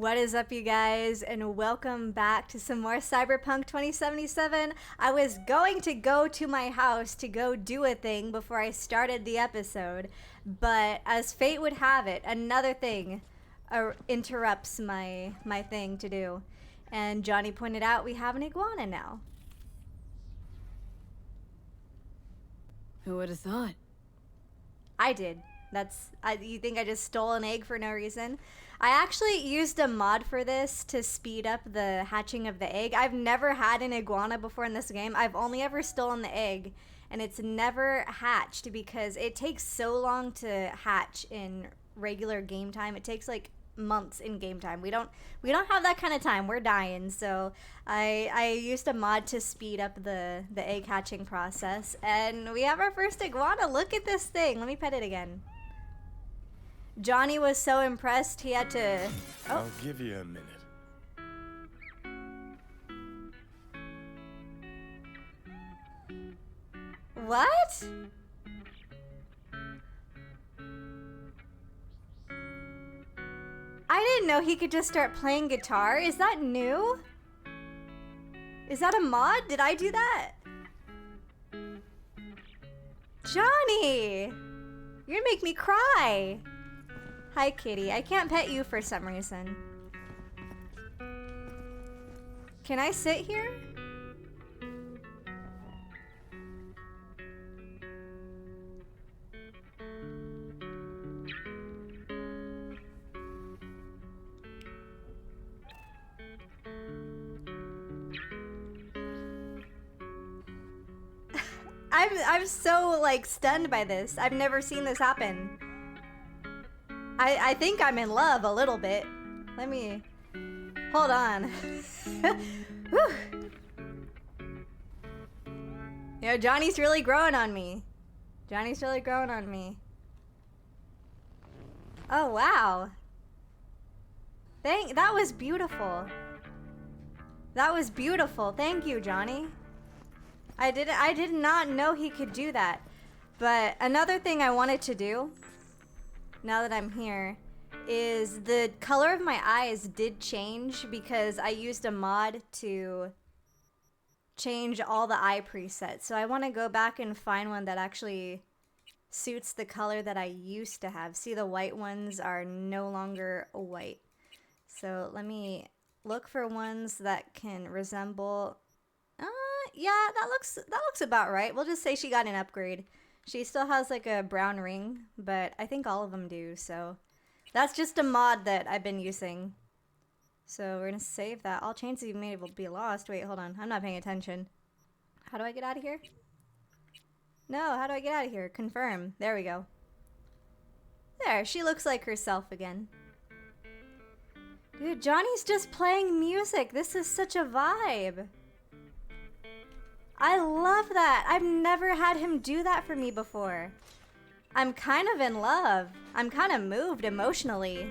What is up, you guys, and welcome back to some more Cyberpunk 2077. I was going to go to my house to go do a thing before I started the episode, but as fate would have it, another thing interrupts my thing to do. And Johnny pointed out we have an iguana now. Who would have thought? I did. You think I just stole an egg for no reason? I actually used a mod for this to speed up the hatching of the egg. I've never had an iguana before in this game. I've only ever stolen the egg, and it's never hatched because it takes so long to hatch in regular game time. It takes like months in game time. We don't have that kind of time. We're dying. So I used a mod to speed up the egg hatching process, and we have our first iguana. Look at this thing. Let me pet it again. Johnny was so impressed he had to... Oh. I'll give you a minute. What? I didn't know he could just start playing guitar. Is that new? Is that a mod? Did I do that? Johnny! You're gonna make me cry. Hi, kitty. I can't pet you for some reason. Can I sit here? I'm so like stunned by this. I've never seen this happen. I think I'm in love a little bit. Let me... Hold on. Whew. You know, Johnny's really growing on me. Johnny's really growing on me. Oh, wow. That was beautiful. That was beautiful. Thank you, Johnny. I did not know he could do that. But another thing I wanted to do, now that I'm here, is the color of my eyes did change because I used a mod to change all the eye presets. So I want to go back and find one that actually suits the color that I used to have. See, the white ones are no longer white. So let me look for ones that can resemble... yeah, that looks about right. We'll just say she got an upgrade. She still has like a brown ring, but I think all of them do, so that's just a mod that I've been using. So we're gonna save that. All chances you made will be lost. Wait, hold on. I'm not paying attention. How do I get out of here? No, how do I get out of here? Confirm. There we go. There, she looks like herself again. Dude, Johnny's just playing music. This is such a vibe. I love that. I've never had him do that for me before. I'm kind of in love. I'm kind of moved emotionally.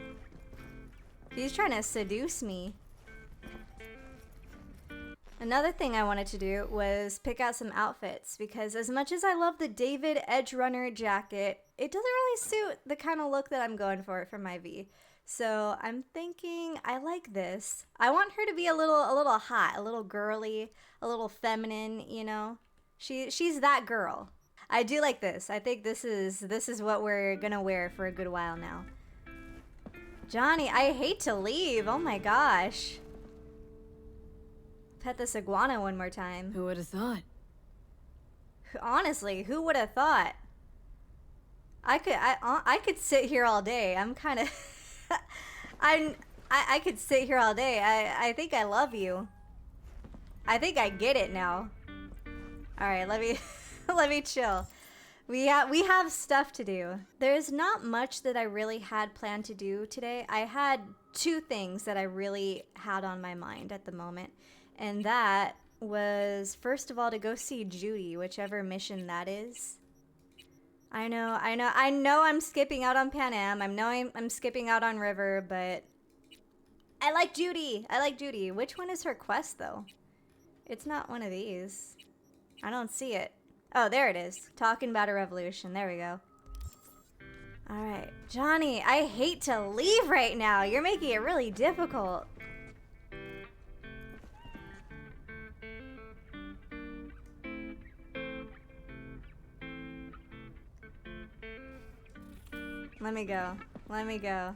He's trying to seduce me. Another thing I wanted to do was pick out some outfits because as much as I love the David Edge Runner jacket, it doesn't really suit the kind of look that I'm going for my V. So I'm thinking I like this. I want her to be a little hot, a little girly, a little feminine, you know. She's that girl. I do like this. I think this is what we're gonna wear for a good while now. Johnny, I hate to leave. Oh my gosh. Pet this iguana one more time. Who would have thought? Honestly, who would have thought? I could sit here all day. I'm kind of I could sit here all day. I think I love you. I think I get it now. All right, let me let me chill. We have stuff to do. There's not much that I really had planned to do today. I had two things that I really had on my mind at the moment, and that was first of all to go see Judy, whichever mission that is. I know I'm skipping out on Pan Am. I know I'm skipping out on River, but I like Judy. I like Judy. Which one is her quest, though? It's not one of these. I don't see it. Oh, there it is. Talking about a revolution. There we go. Alright, Johnny, I hate to leave right now. You're making it really difficult. Let me go. Let me go.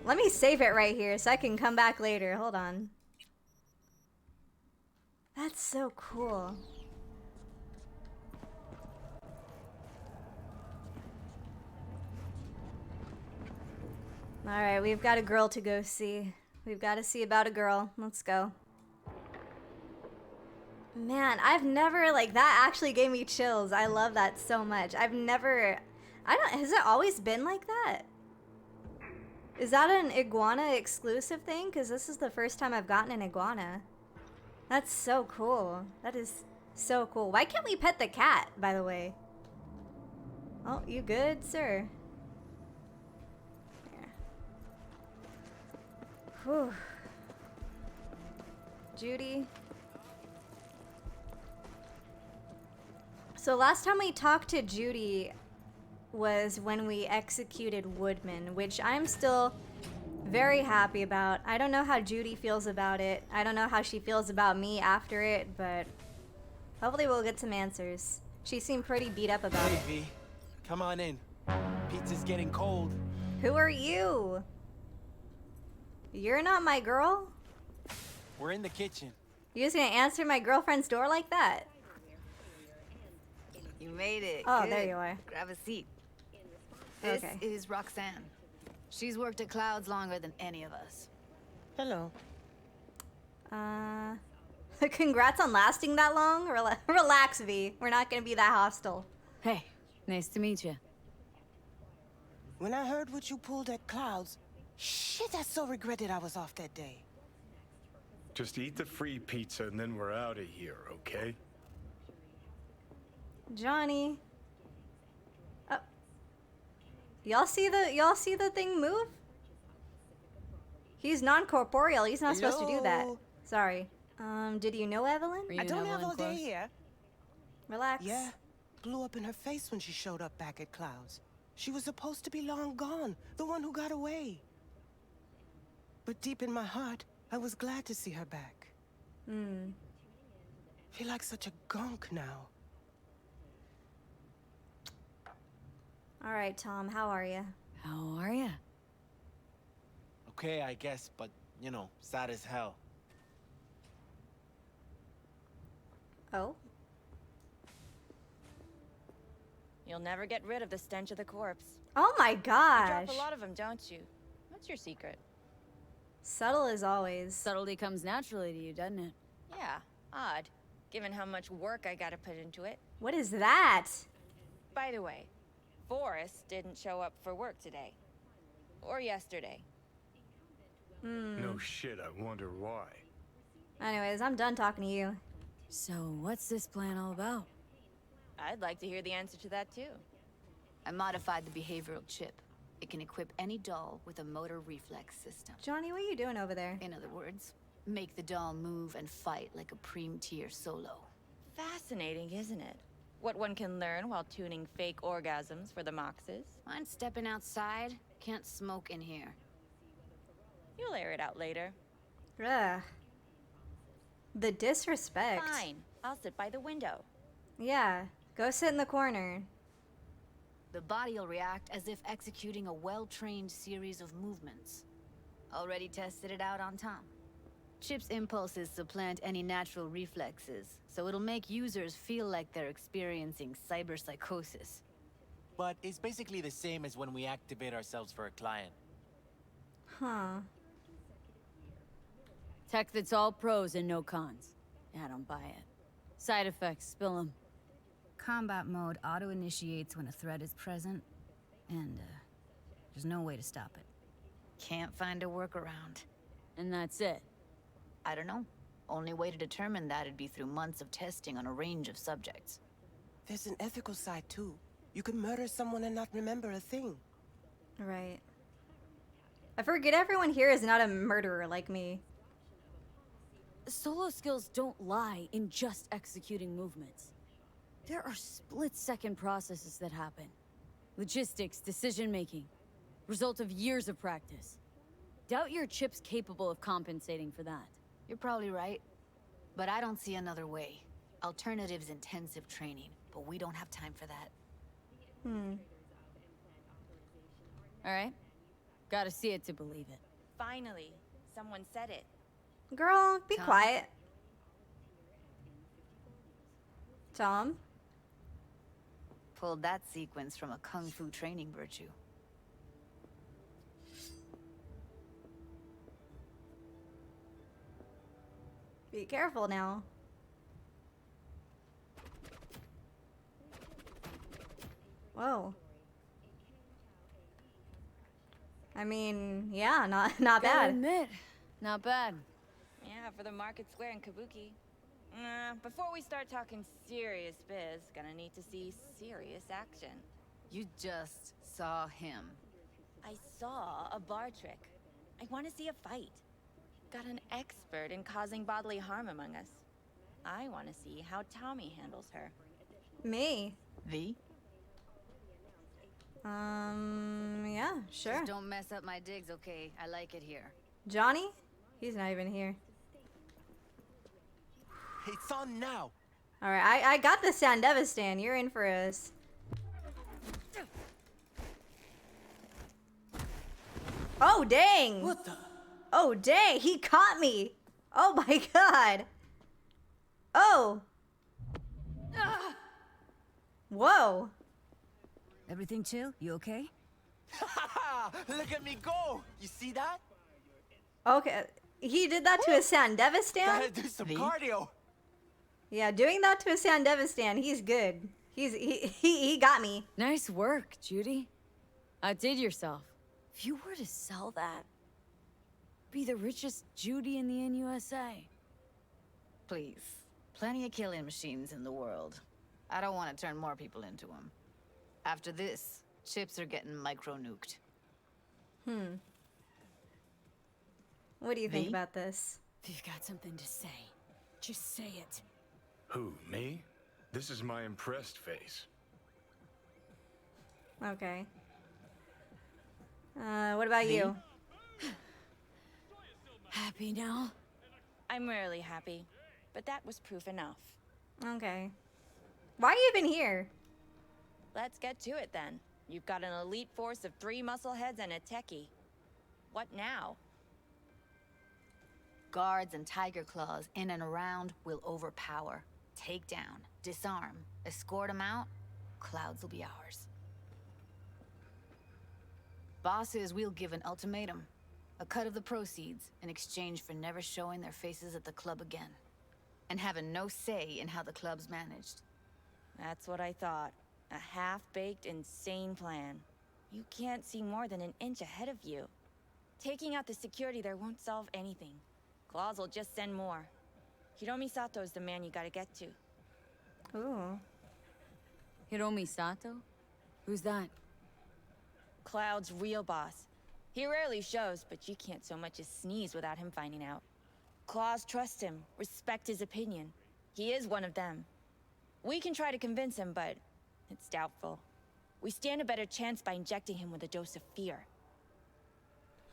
Let me save it right here so I can come back later. Hold on. That's so cool. Alright, we've got a girl to go see. We've got to see about a girl. Let's go. Man, I've never, like, that actually gave me chills. I love that so much. I've never, has it always been like that? Is that an iguana exclusive thing? Because this is the first time I've gotten an iguana. That's so cool. That is so cool. Why can't we pet the cat, by the way? Oh, you good, sir? Here. Whew. Judy. So last time we talked to Judy was when we executed Woodman, which I'm still very happy about. I don't know how Judy feels about it. I don't know how she feels about me after it, but hopefully we'll get some answers. She seemed pretty beat up about it. Hey, V, come on in. Pizza's getting cold. Who are you? You're not my girl? We're in the kitchen. You're just gonna answer my girlfriend's door like that? You made it. Oh, Good. there you are. Grab a seat. This Okay. is Roxanne. She's worked at Clouds longer than any of us. Hello. Congrats on lasting that long. Relax, V. We're not gonna be that hostile. Hey, nice to meet you. When I heard what you pulled at Clouds, shit, I so regretted I was off that day. Just eat the free pizza and then we're out of here, okay? Johnny. Oh. Y'all see the thing move? He's non-corporeal. He's not supposed to do that. Hello? Sorry. Did you know Evelyn? Were you I and don't have Evelyn all day close? here. Relax. Yeah, blew up in her face when she showed up back at Clouds. She was supposed to be long gone, the one who got away. But deep in my heart, I was glad to see her back. Feel like such a gunk now. All right, Tom. How are you? How are ya? Okay, I guess, but, you know, sad as hell. Oh. You'll never get rid of the stench of the corpse. Oh my You gosh. drop a lot of them, don't you? What's your secret? Subtle as always. Subtlety comes naturally to you, doesn't it? Yeah, odd, given how much work I gotta put into it. What is that? By the way, Forrest didn't show up for work today. Or yesterday. No shit, I wonder why. Anyways, I'm done talking to you. So, what's this plan all about? I'd like to hear the answer to that too. I modified the behavioral chip. It can equip any doll with a motor reflex system. Johnny, what are you doing over there? In other words, make the doll move and fight like a Preem-tier solo. Fascinating, isn't it? What one can learn while tuning fake orgasms for the Moxes. Mind stepping outside? Can't smoke in here. You'll air it out later. Ugh. The disrespect. Fine, I'll sit by the window. Yeah. Go sit in the corner. The body'll react as if executing a well-trained series of movements. Already tested it out on Tom. Chip's impulses supplant any natural reflexes, so it'll make users feel like they're experiencing cyberpsychosis. But it's basically the same as when we activate ourselves for a client. Huh. Tech that's all pros and no cons. I don't buy it. Side effects, spill 'em. Combat mode auto-initiates when a threat is present, and there's no way to stop it. Can't find a workaround. And that's it. I don't know. Only way to determine that'd be through months of testing on a range of subjects. There's an ethical side too. You could murder someone and not remember a thing. Right. I forget everyone here is not a murderer like me. Solo skills don't lie in just executing movements. There are split-second processes that happen. Logistics, decision-making. Result of years of practice. Doubt your chip's capable of compensating for that. You're probably right. But I don't see another way. Alternative's intensive training, but we don't have time for that. Alright? Gotta see it to believe it. Finally, someone said it. Girl, be Tom? quiet. Tom? Pulled that sequence from a kung fu training virtue. Be careful now. Whoa. I mean, yeah, not Gotta bad. admit, not bad. Yeah, for the market square in Kabuki. Before we start talking serious biz, gonna need to see serious action. You just saw him. I saw a bar trick. I want to see a fight. Got an expert in causing bodily harm among us. I want to see how Tommy handles her. Me. V? Yeah, sure. Just don't mess up my digs, okay? I like it here. Johnny? He's not even here. It's on now. Alright, I got the Sandevistan. You're in for us. Oh, dang! What the? Oh, dang! He caught me! Oh my god! Oh! Whoa! Everything chill? You okay? Look at me go. You see that? Okay, he did that to a Sandevistan? Gotta do some cardio. Yeah, doing that to a Sandevistan, he's good. He got me. Nice work, Judy. Outdid yourself. If you were to sell that, be the richest Judy in the NUSA. Please. Plenty of killing machines in the world. I don't want to turn more people into them. After this, chips are getting micro-nuked. What do you think V? about this? If you've got something to say, just say it. Who, me? This is my impressed face. Okay. What about you? Happy now? I'm rarely happy, but that was proof enough. Okay. Why are you even here? Let's get to it then. You've got an elite force of 3 muscleheads and a techie. What now? Guards and tiger claws in and around will overpower. Take down, disarm, escort them out. Clouds will be ours. Bosses, we'll give an ultimatum. A cut of the proceeds in exchange for never showing their faces at the club again. And having no say in how the club's managed. That's what I thought. A half-baked, insane plan. You can't see more than an inch ahead of you. Taking out the security there won't solve anything. Claws will just send more. Hiromi Sato's the man you gotta get to. Ooh. Hiromi Sato? Who's that? Cloud's real boss. He rarely shows, but you can't so much as sneeze without him finding out. Claws trust him, respect his opinion. He is one of them. We can try to convince him, but it's doubtful. We stand a better chance by injecting him with a dose of fear.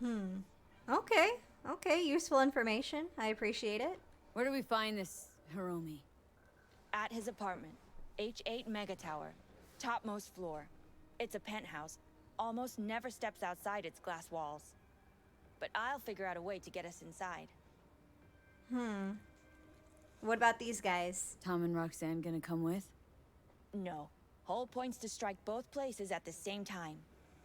Okay. Okay, useful information. I appreciate it. Where do we find this Hiromi? At his apartment, H8 Mega Tower, topmost floor. It's a penthouse. Almost never steps outside its glass walls. But I'll figure out a way to get us inside. What about these guys? Tom and Roxanne gonna come with? No. Whole point's to strike both places at the same time.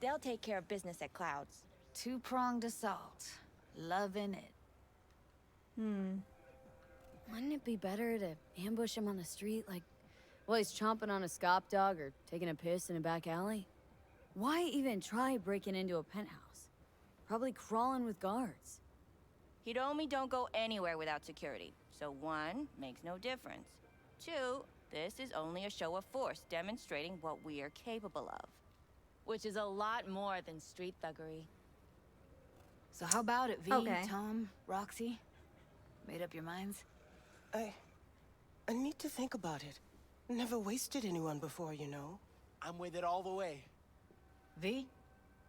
They'll take care of business at Clouds. Two-pronged assault. Loving it. Wouldn't it be better to ambush him on the street, like while he's chomping on a scop dog or taking a piss in a back alley? Why even try breaking into a penthouse? Probably crawling with guards. Hiromi don't go anywhere without security. So 1, makes no difference. 2, this is only a show of force demonstrating what we are capable of. Which is a lot more than street thuggery. So how about it, V, Okay. Tom, Roxy? Made up your minds? I need to think about it. Never wasted anyone before, you know. I'm with it all the way. V?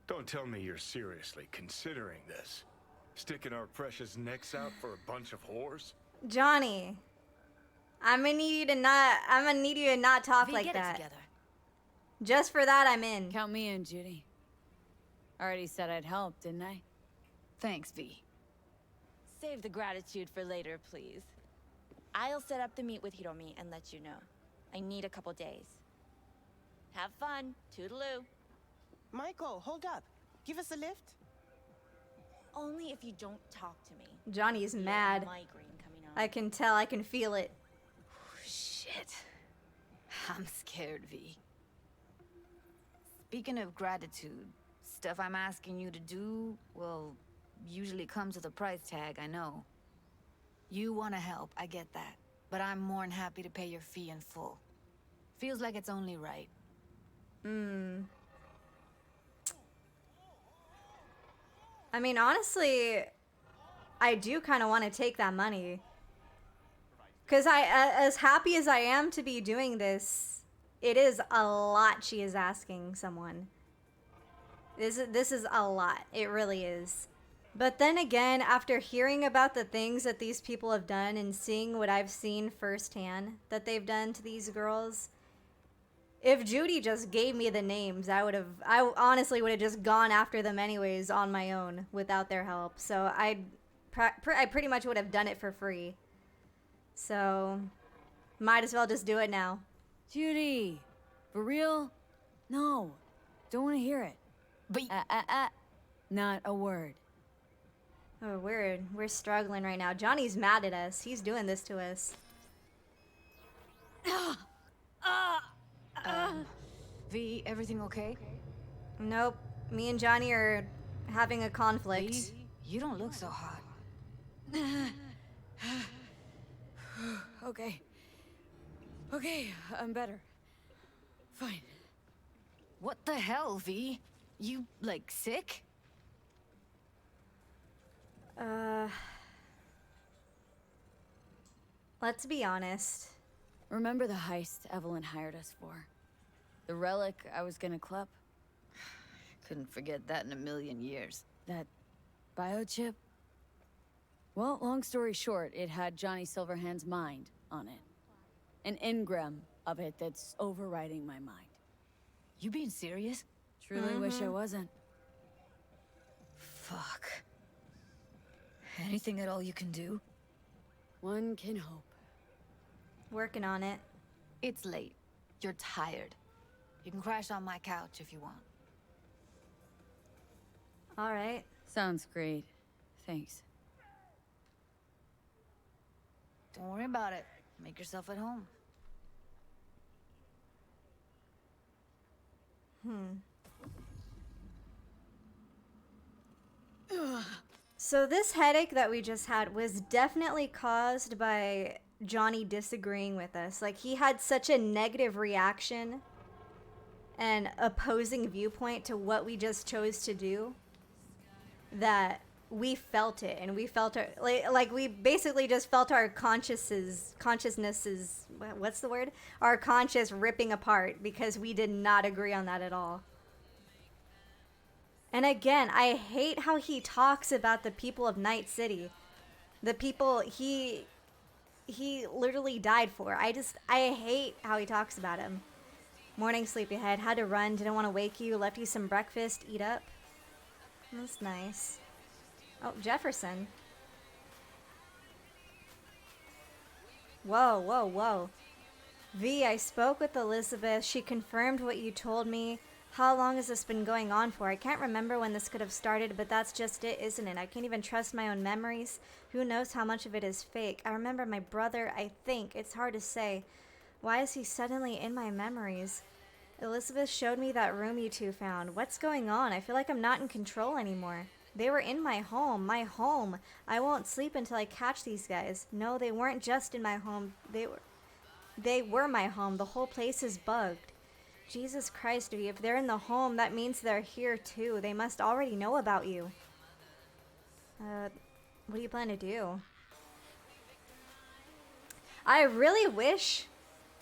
Don't tell me you're seriously considering this. Sticking our precious necks out for a bunch of whores? Johnny, I'm gonna need you to not talk V, like get that. it together. Just for that, I'm in. Count me in, Judy. Already said I'd help, didn't I? Thanks, V. Save the gratitude for later, please. I'll set up the meet with Hiromi and let you know. I need a couple days. Have fun. Toodaloo. Michael, hold up. Give us a lift. Only if you don't talk to me. Johnny's You have a mad. migraine coming on. I can tell, I can feel it. Shit. I'm scared, V. Speaking of gratitude, stuff I'm asking you to do, well, usually comes with a price tag, I know. You want to help, I get that. But I'm more than happy to pay your fee in full. Feels like it's only right. I mean, honestly, I do kind of want to take that money. Because as happy as I am to be doing this, it is a lot she is asking someone. This is a lot. It really is. But then again, after hearing about the things that these people have done and seeing what I've seen firsthand that they've done to these girls, if Judy just gave me the names, I honestly would have just gone after them anyways on my own without their help. So I pretty much would have done it for free. So might as well just do it now. Judy! For real? No. Don't want to hear it. But Not a word. Oh, we're struggling right now. Johnny's mad at us. He's doing this to us. V, everything okay? Nope. Me and Johnny are having a conflict. V, you don't look so hot. Okay. Okay, I'm better. Fine. What the hell, V? You, like, sick? Let's be honest. Remember the heist Evelyn hired us for? The relic I was gonna clip? Couldn't forget that in a million years. That biochip? Well, long story short, it had Johnny Silverhand's mind on it. An engram of it that's overriding my mind. You being serious? Truly wish I wasn't. Fuck. Anything at all you can do? One can hope. Working on it. It's late. You're tired. You can crash on my couch if you want. All right. Sounds great. Thanks. Don't worry about it. Make yourself at home. So this headache that we just had was definitely caused by Johnny disagreeing with us. Like, he had such a negative reaction and opposing viewpoint to what we just chose to do that we felt it, and we felt our like we basically just felt our consciousnesses, what's the word? Our conscious ripping apart because we did not agree on that at all. And again, I hate how he talks about the people of Night City. The people he literally died for. I hate how he talks about him. Morning, sleepyhead. Had to run. Didn't want to wake you. Left you some breakfast. Eat up. That's nice. Oh, Jefferson. Whoa, whoa, whoa. V, I spoke with Elizabeth. She confirmed what you told me. How long has this been going on for? I can't remember when this could have started, but that's just it, isn't it? I can't even trust my own memories. Who knows how much of it is fake? I remember my brother, I think. It's hard to say. Why is he suddenly in my memories? Elizabeth showed me that room you two found. What's going on? I feel like I'm not in control anymore. They were in my home. My home. I won't sleep until I catch these guys. No, they weren't just in my home. They were my home. The whole place is bugged. Jesus Christ, V, if they're in the home, that means they're here too. They must already know about you. What do you plan to do? I really wish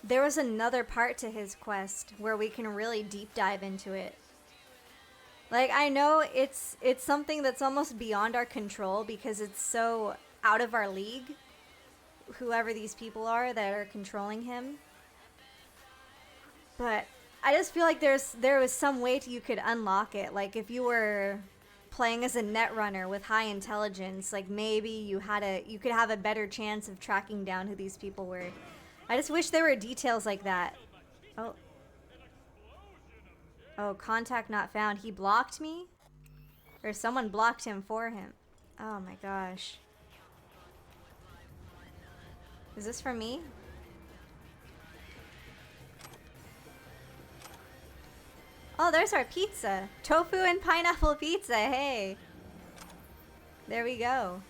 there was another part to his quest where we can really deep dive into it. Like, I know it's something that's almost beyond our control because it's so out of our league, whoever these people are that are controlling him. But I just feel like there was some way you could unlock it. Like, if you were playing as a net runner with high intelligence, like maybe you could have a better chance of tracking down who these people were. I just wish there were details like that. Oh. Oh, contact not found. He blocked me? Or someone blocked him for him. Oh my gosh. Is this for me? Oh, there's our pizza. Tofu and pineapple pizza, hey. There we go.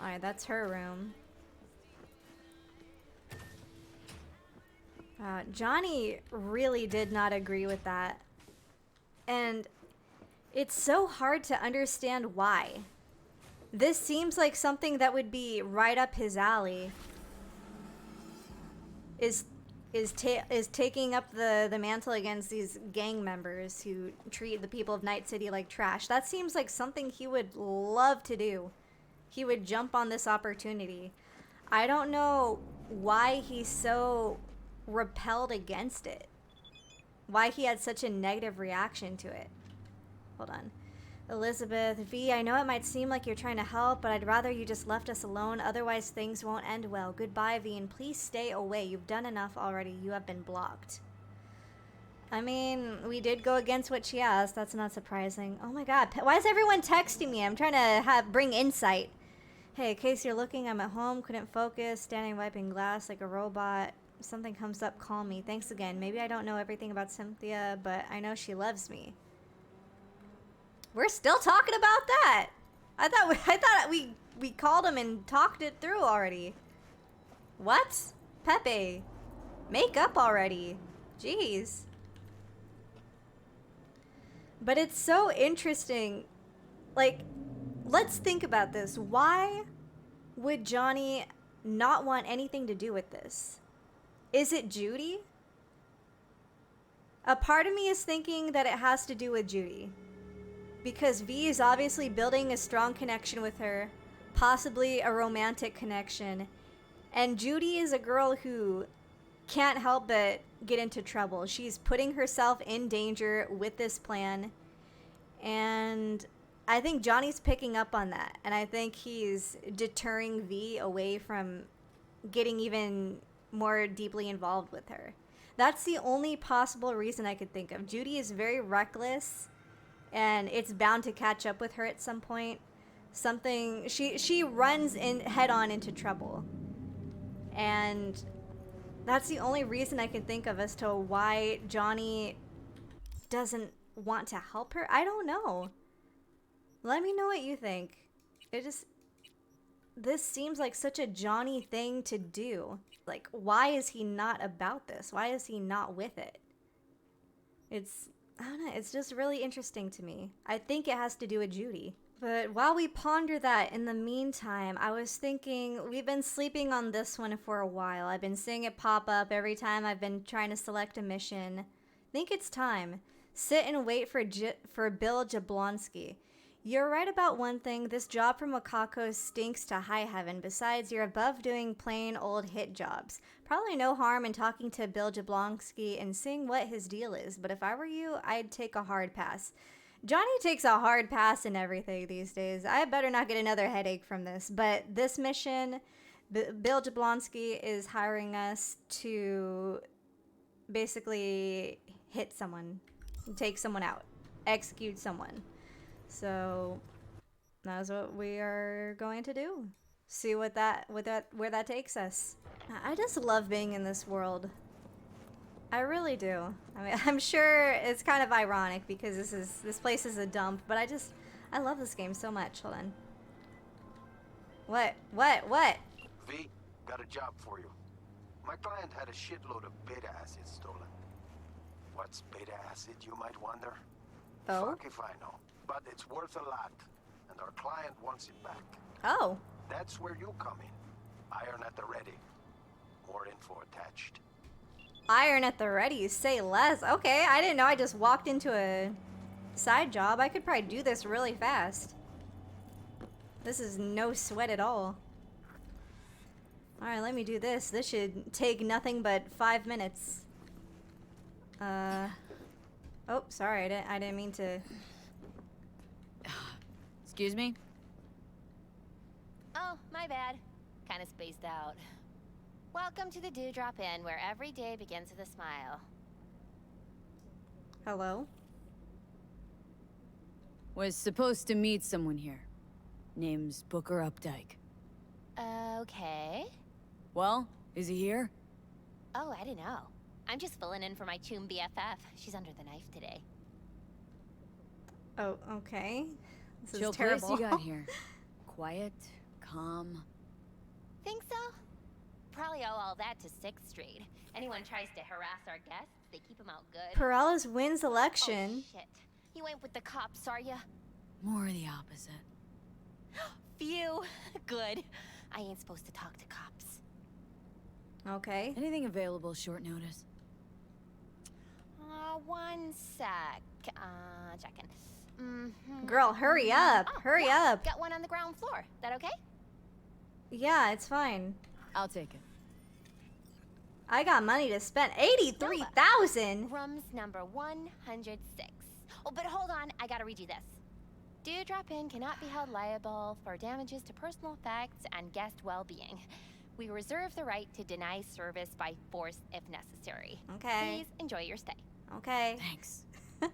Alright, that's her room. Johnny really did not agree with that. And it's so hard to understand why. This seems like something that would be right up his alley. Is taking up the mantle against these gang members who treat the people of Night City like trash. That seems like something he would love to do. He would jump on this opportunity. I don't know why he's so repelled against it. Why he had such a negative reaction to it. Hold on. Elizabeth, V, I know it might seem like you're trying to help, but I'd rather you just left us alone, otherwise things won't end well. Goodbye, V, and please stay away. You've done enough already. You have been blocked. I mean, we did go against what she asked. That's not surprising. Oh my god, why is everyone texting me? I'm trying to bring insight. Hey, in case you're looking, I'm at home, couldn't focus, standing wiping glass like a robot. If something comes up, call me. Thanks again. Maybe I don't know everything about Cynthia, but I know she loves me. We're still talking about that. I thought we called him and talked it through already. What? Pepe, make up already. Jeez. But it's so interesting. Like, let's think about this. Why would Johnny not want anything to do with this? Is it Judy? A part of me is thinking that it has to do with Judy. Because V is obviously building a strong connection with her, possibly a romantic connection. And Judy is a girl who can't help but get into trouble. She's putting herself in danger with this plan. And I think Johnny's picking up on that. And I think he's deterring V away from getting even more deeply involved with her. That's the only possible reason I could think of. Judy is very reckless. And it's bound to catch up with her at some point. She runs in head on into trouble. And that's the only reason I can think of as to why Johnny doesn't want to help her. I don't know. Let me know what you think. This seems like such a Johnny thing to do. Like, why is he not about this? Why is he not with it? I don't know, it's just really interesting to me. I think it has to do with Judy. But while we ponder that, in the meantime, I was thinking, we've been sleeping on this one for a while. I've been seeing it pop up every time I've been trying to select a mission. I think it's time. Sit and wait for Bill Jablonski. You're right about one thing, this job from Wakako stinks to high heaven. Besides, you're above doing plain old hit jobs. Probably no harm in talking to Bill Jablonski and seeing what his deal is, but if I were you, I'd take a hard pass. Johnny takes a hard pass in everything these days. I better not get another headache from this, but this mission, Bill Jablonski is hiring us to basically hit someone, take someone out, execute someone. So that's what we are going to do. See where that takes us. I just love being in this world. I really do. I mean, I'm sure it's kind of ironic because this place is a dump, but I love this game so much. Hold on. What? V, got a job for you. My client had a shitload of beta acid stolen. What's beta acid, you might wonder? Oh? Fuck if I know. But it's worth a lot, and our client wants it back. Oh. That's where you come in. Iron at the ready. More info attached. Iron at the ready, say less. Okay, I didn't know I just walked into a side job. I could probably do this really fast. This is no sweat at all. Alright, let me do this. This should take nothing but 5 minutes. Oh, sorry, I didn't mean to. Excuse me? Oh, my bad. Kinda spaced out. Welcome to the Dewdrop Inn, where every day begins with a smile. Hello? Was supposed to meet someone here. Name's Booker Updike. Okay. Well, is he here? Oh, I don't know. I'm just filling in for my Choom BFF. She's under the knife today. Oh, okay. This Chill is terrible. place you got here. Quiet, calm. Think so? Probably owe all that to 6th Street. Anyone tries to harass our guests, they keep them out good. Perales wins election. Oh, shit. You ain't with the cops, are ya? More of the opposite. Phew. Good. I ain't supposed to talk to cops. Okay. Anything available short notice? One sec. Checking. Girl, hurry up. Oh, Hurry yeah. up. Got one on the ground floor. That okay? Yeah, it's fine. I'll take it. I got money to spend. 83,000. Rooms number 106. Oh, but hold on. I gotta read you this. Dewdrop Inn cannot be held liable for damages to personal effects and guest well-being. We reserve the right to deny service by force if necessary. Okay. Please enjoy your stay. Okay. Thanks.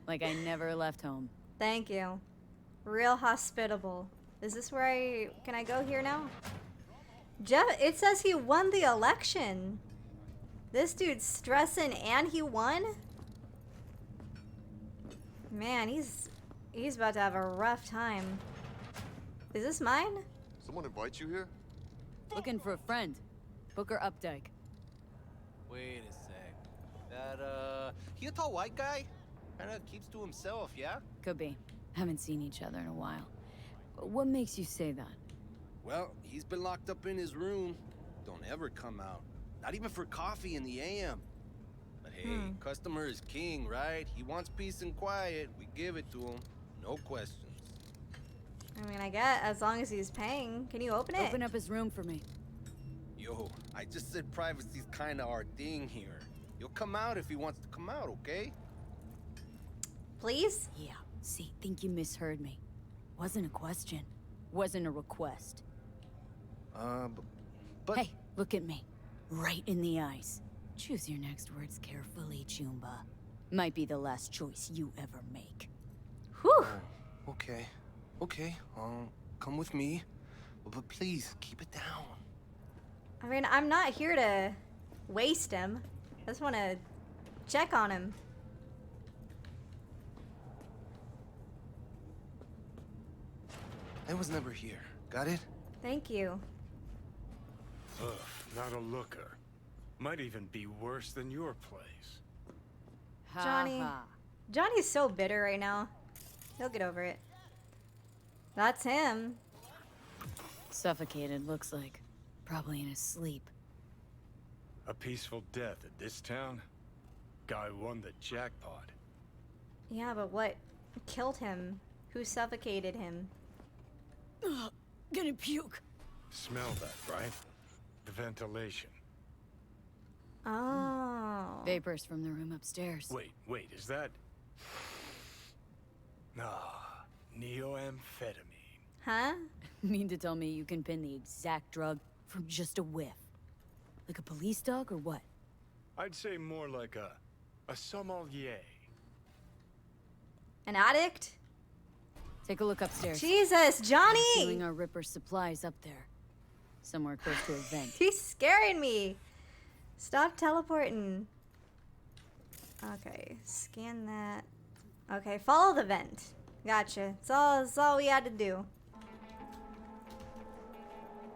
Like I never left home. Thank you. Real hospitable. Is this where can I go here now? Jeff, it says he won the election. This dude's stressing and he won? Man, he's about to have a rough time. Is this mine? Someone invite you here? Looking for a friend. Booker Updike. Wait a sec. That, he a tall white guy? Kinda keeps to himself, yeah? Could be. Haven't seen each other in a while. What makes you say that? Well, he's been locked up in his room. Don't ever come out. Not even for coffee in the AM. But hey, customer is king, right? He wants peace and quiet. We give it to him. No questions. I mean, I get as long as he's paying. Can you open it? Open up his room for me. Yo, I just said privacy's kinda our thing here. He'll come out if he wants to come out, okay? Please? Yeah. See, think you misheard me. Wasn't a question. Wasn't a request. But... Hey, look at me. Right in the eyes. Choose your next words carefully, Chumba. Might be the last choice you ever make. Whew. Okay. Okay, come with me. But please, keep it down. I mean, I'm not here to waste him. I just want to check on him. I was never here. Got it? Thank you. Ugh, not a looker. Might even be worse than your place. Johnny. Johnny's so bitter right now. He'll get over it. That's him. Suffocated, looks like. Probably in his sleep. A peaceful death at this town? Guy won the jackpot. Yeah, but what killed him? Who suffocated him? Ugh, gonna puke. Smell that, right? The ventilation. Oh. Vapors from the room upstairs. Wait, is that... neoamphetamine. Huh? Mean to tell me you can pin the exact drug from just a whiff? Like a police dog or what? I'd say more like a sommelier. An addict? Take a look upstairs. Jesus, Johnny! Feeling our Ripper's supplies up there. Somewhere close to a vent. He's scaring me. Stop teleporting. Okay, scan that. Okay, follow the vent. Gotcha. That's all we had to do.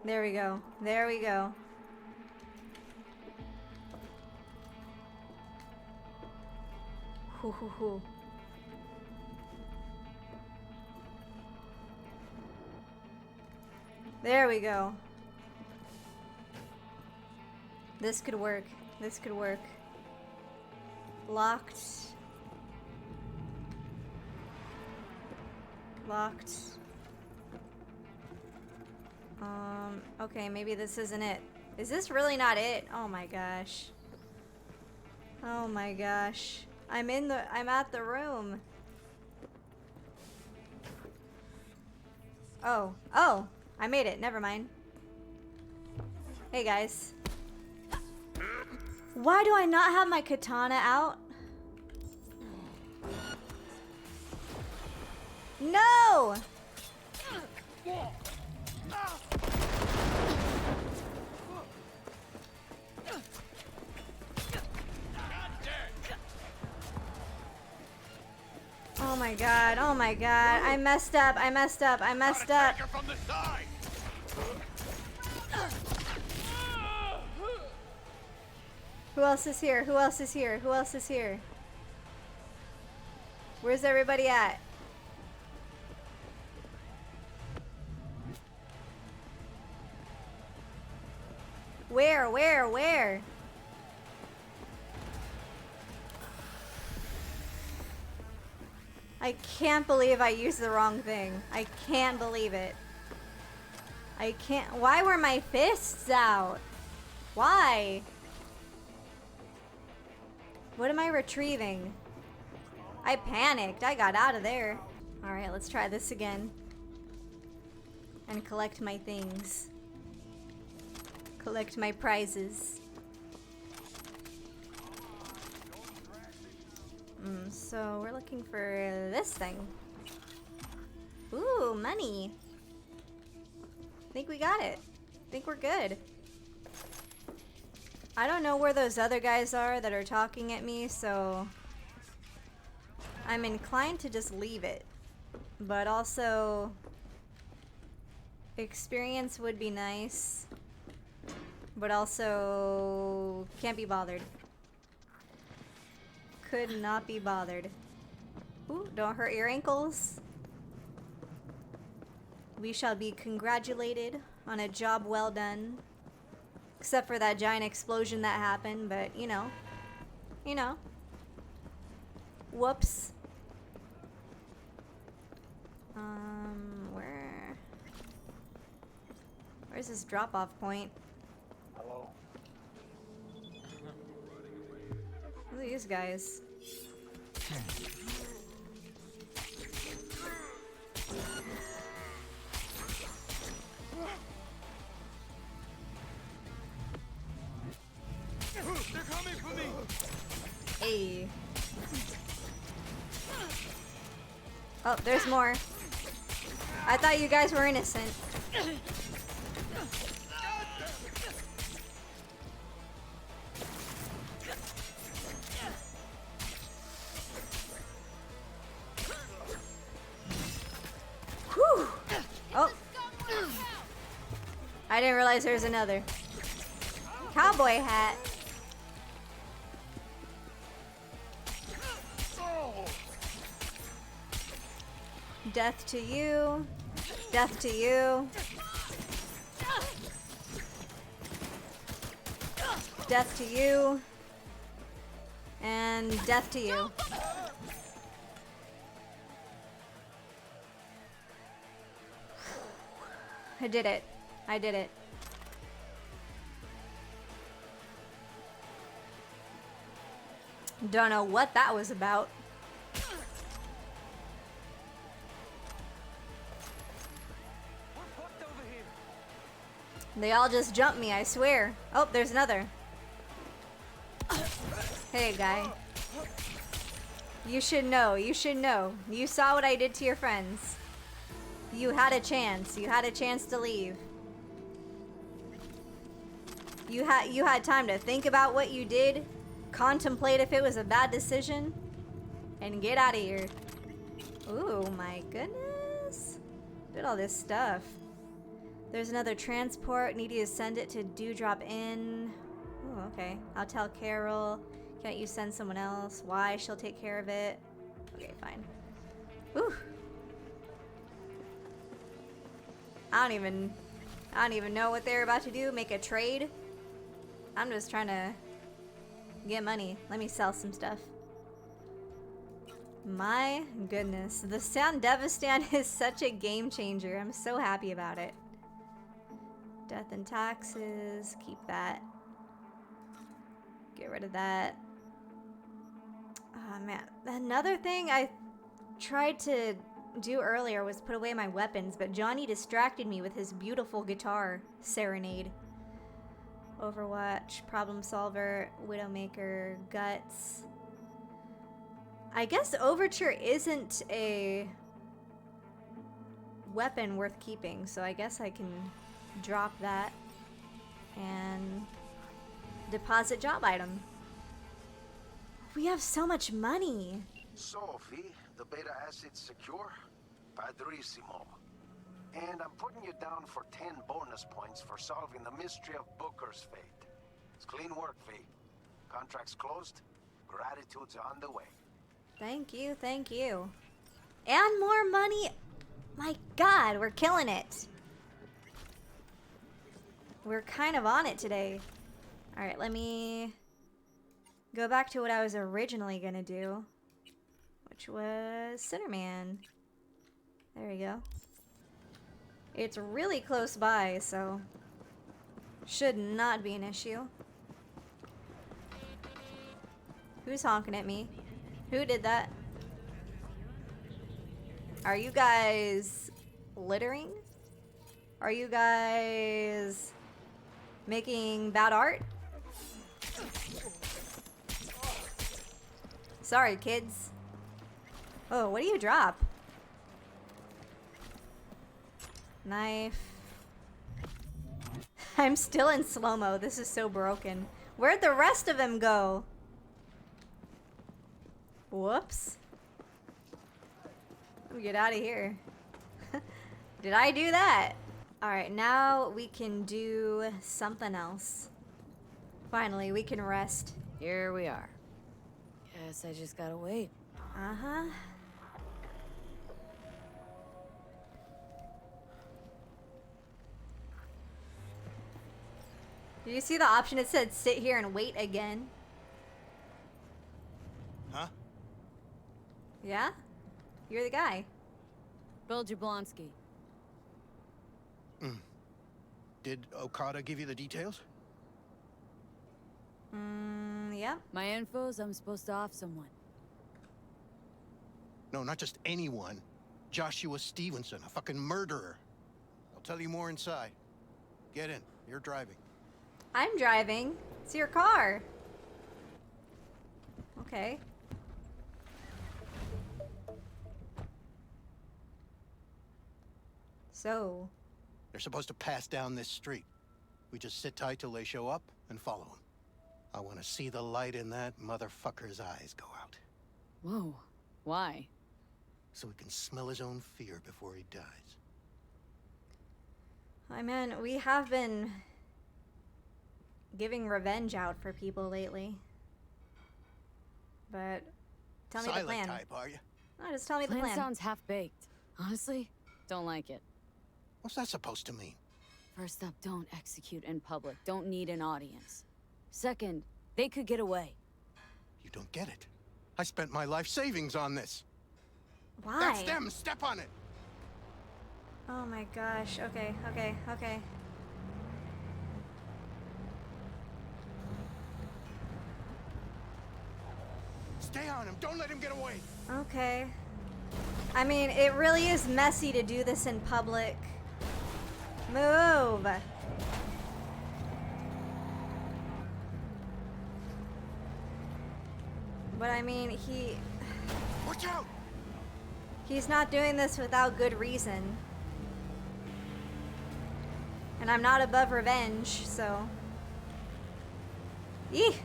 There we go. There we go. Hoo hoo hoo. There we go. This could work. This could work. Locked. Locked. Okay, maybe this isn't it. Is this really not it? Oh my gosh. Oh my gosh. I'm at the room. Oh, I made it. Never mind. Hey guys. Why do I not have my katana out? No! Oh my god, oh my god. I messed up, I messed up, I messed up. From the side. Who else is here? Who else is here? Who else is here? Where's everybody at? Where? I can't believe I used the wrong thing. I can't believe it. I can't. Why were my fists out? Why? What am I retrieving? I panicked. I got out of there. Alright, let's try this again. And collect my things. Collect my prizes. So we're looking for this thing. Ooh, money. I think we got it. I think we're good. I don't know where those other guys are that are talking at me, so I'm inclined to just leave it. But also, experience would be nice, but also can't be bothered. Could not be bothered. Ooh, don't hurt your ankles. We shall be congratulated on a job well done. Except for that giant explosion that happened, but you know. You know. Whoops. Where's this drop-off point? Hello. Who are these guys? They're coming for me. Hey. Oh, there's more. I thought you guys were innocent. Whew. Oh. I didn't realize there was another. Cowboy hat. Death to you. Death to you. Death to you. And death to you. I did it. I did it. Don't know what that was about. They all just jumped me, I swear. Oh, there's another. Hey, guy. You should know. You should know. You saw what I did to your friends. You had a chance. You had a chance to leave. You had time to think about what you did, contemplate if it was a bad decision, and get out of here. Ooh, my goodness. Look at all this stuff. There's another transport. Need you to send it to Dewdrop Inn. Oh, okay. I'll tell Carol. Can't you send someone else? Why? She'll take care of it. Okay, fine. Ooh. I don't even know what they're about to do. Make a trade? I'm just trying to get money. Let me sell some stuff. My goodness. The Sandevistan is such a game changer. I'm so happy about it. Death and taxes. Keep that. Get rid of that. Oh, man. Another thing I tried to do earlier was put away my weapons, but Johnny distracted me with his beautiful guitar serenade. Overwatch, Problem Solver, Widowmaker, Guts. I guess Overture isn't a weapon worth keeping, so I guess I can drop that and deposit job item. We have so much money. So, V, the beta acid's secure? Padrissimo. And I'm putting you down for 10 bonus points for solving the mystery of Booker's fate. It's clean work, V. Contract's closed. Gratitude's on the way. Thank you, thank you. And more money. My God, we're killing it. We're kind of on it today. All right, let me go back to what I was originally gonna do, which was Cinderman. There we go. It's really close by, so should not be an issue. Who's honking at me? Who did that? Are you guys littering? Are you guys making bad art? Sorry, kids. Oh, what do you drop? Knife. I'm still in slow-mo. This is so broken. Where'd the rest of them go? Whoops. Let me get out of here. Did I do that? Alright, now we can do something else. Finally, we can rest. Here we are. Guess I just gotta wait. Uh-huh. Did you see the option? It said sit here and wait again. Huh? Yeah? You're the guy. Bill Jablonski. Did Okada give you the details? Yeah. My info's I'm supposed to off someone. No, not just anyone. Joshua Stevenson, a fucking murderer. I'll tell you more inside. Get in. You're driving. I'm driving. It's your car. Okay. So. They're supposed to pass down this street. We just sit tight till they show up and follow them. I want to see the light in that motherfucker's eyes go out. Whoa. Why? So he can smell his own fear before he dies. I mean, we have been giving revenge out for people lately. But tell me the plan. Silent type, are you? No, just tell me the plan. Sounds half-baked. Honestly, don't like it. What's that supposed to mean? First up, don't execute in public. Don't need an audience. Second, they could get away. You don't get it. I spent my life savings on this. Why? That's them. Step on it. Oh my gosh. Okay, okay, okay. Stay on him. Don't let him get away. Okay. I mean, it really is messy to do this in public. Move. But I mean, Watch out! he's not doing this without good reason. And I'm not above revenge, so. Eeh.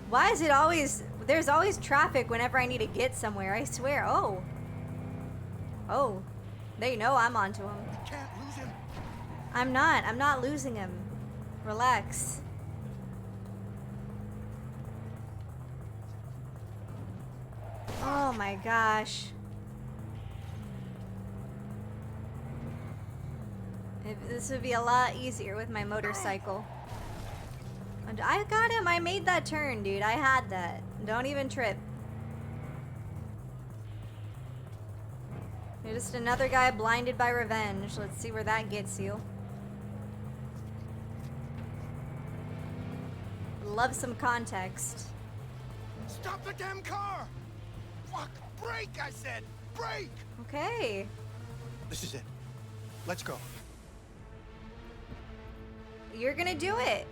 Why is it always, there's always traffic whenever I need to get somewhere, I swear. Oh. Oh. They know I'm onto him. You can't lose him. I'm not losing him. Relax. Oh my gosh. This would be a lot easier with my motorcycle. And I got him. I made that turn, dude. I had that. Don't even trip. You're just another guy blinded by revenge. Let's see where that gets you. Love some context. Stop the damn car! Fuck! Brake, I said! Brake! Okay. This is it. Let's go. You're gonna do it.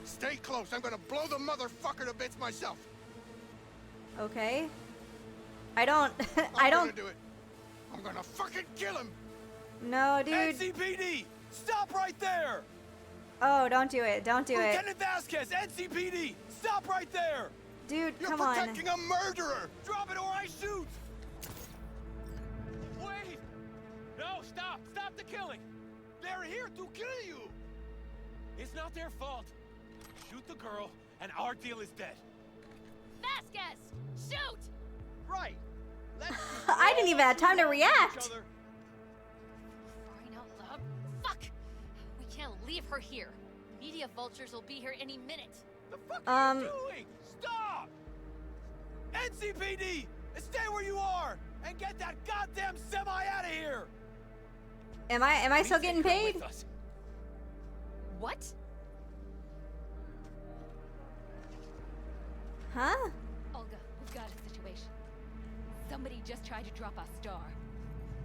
Stay close. I'm gonna blow the motherfucker to bits myself. Okay. I don't. I'm gonna do it. I'm gonna fucking kill him. No, dude. NCPD! Stop right there! Oh, don't do it. Don't do it. Lieutenant Vasquez, NCPD! Stop right there! Dude, You're come on. protecting a murderer! Drop it or I shoot! Wait! No, stop! Stop the killing! They're here to kill you! It's not their fault. Shoot the girl, and our deal is dead. Vasquez, shoot! Right. I didn't even have time to react. Crying out loud. Fuck! We can't leave her here. Media vultures will be here any minute. The fuck are you doing? Stop! NCPD! Stay where you are! And get that goddamn semi out of here! Am I still getting paid? What? Huh? Olga, we've got a situation. Somebody just tried to drop our star.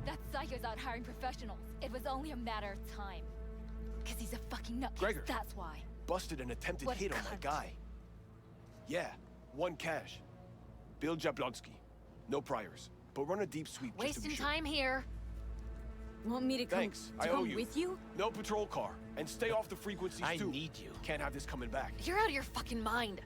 That psycho's out hiring professionals. It was only a matter of time. Because he's a fucking nutcase, Gregor. that's why. Busted an attempted What a hit on my cunt. guy. Yeah, one cash. Bill Jablonski. No priors. But run a deep sweep just to Wasting be sure. time here. Want me to come, Thanks, to I come owe you. with you? No patrol car. And stay off the frequencies I too. need you. Can't have this coming back. You're out of your fucking mind.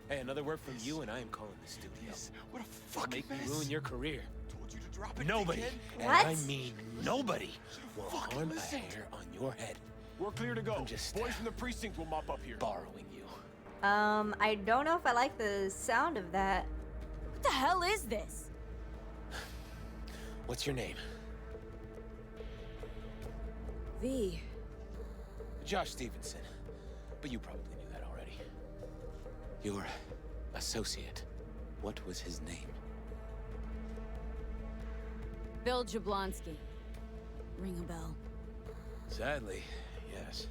Hey, another word from you and I am calling the studio. What a fucking Make me mess. ruin your career. Told you to drop it, Nobody, dickhead. and What? I mean nobody, will harm a listened. hair on your head. We're clear to go. I'm just Boys from the precinct will mop up here. borrowing you. I don't know if I like the sound of that. What the hell is this? What's your name? V. Josh Stevenson. But you probably knew that already. Your associate. What was his name? Bill Jablonski. Ring a bell. Sadly, yes.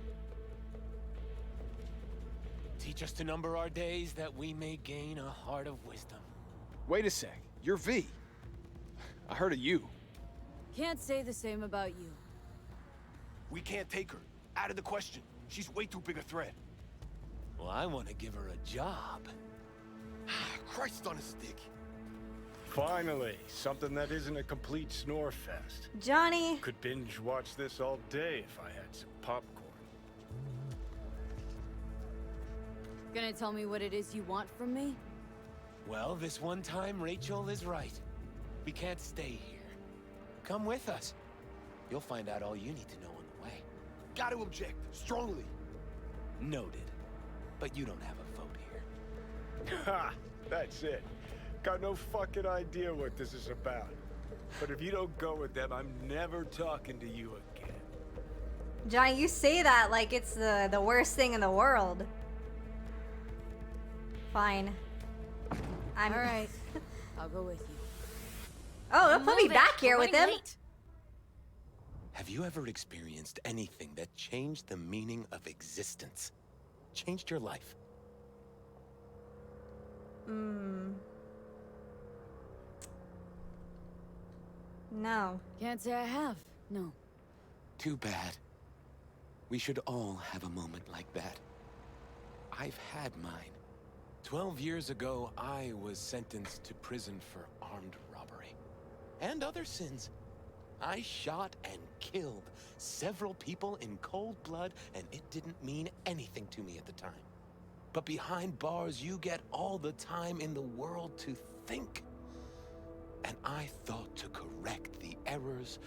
Teach us to number our days that we may gain a heart of wisdom. Wait a sec. You're V. I heard of you. Can't say the same about you. We can't take her. Out of the question. She's way too big a threat. Well, I want to give her a job. Christ on a stick. Finally, something that isn't a complete snore fest. Johnny. Could binge watch this all day if I had some popcorn. Gonna tell me what it is you want from me? Well, this one time, Rachel is right. We can't stay here. Come with us. You'll find out all you need to know on the way. Got to object. Strongly. Noted. But you don't have a vote here. Ha! That's it. Got no fucking idea what this is about. But if you don't go with them, I'm never talking to you again. Johnny, you say that like it's the worst thing in the world. Fine. I'm All right. I'll go with you. Oh, they'll put me Move it. back here We're with running him. late. Have you ever experienced anything that changed the meaning of existence? Changed your life? No. Can't say I have. No. Too bad. We should all have a moment like that. I've had mine. 12 years ago, I was sentenced to prison for armed robbery. And other sins. I shot and killed several people in cold blood, and it didn't mean anything to me at the time. But behind bars, you get all the time in the world to think. And I thought to correct the errors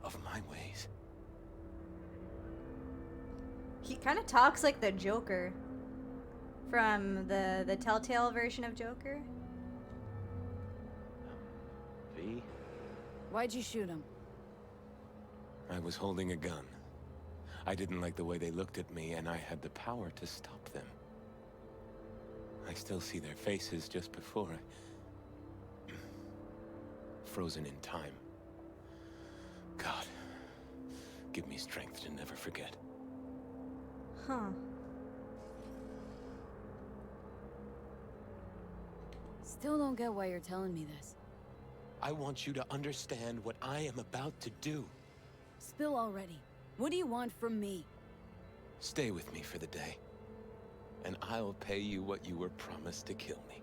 of my ways. He kind of talks like the Joker from the Telltale version of Joker. V? Why'd you shoot him? I was holding a gun. I didn't like the way they looked at me, and I had the power to stop them. I still see their faces just before I... frozen in time. God, give me strength to never forget. Huh. Still don't get why you're telling me this. I want you to understand what I am about to do. Spill already. What do you want from me? Stay with me for the day, and I'll pay you what you were promised to kill me.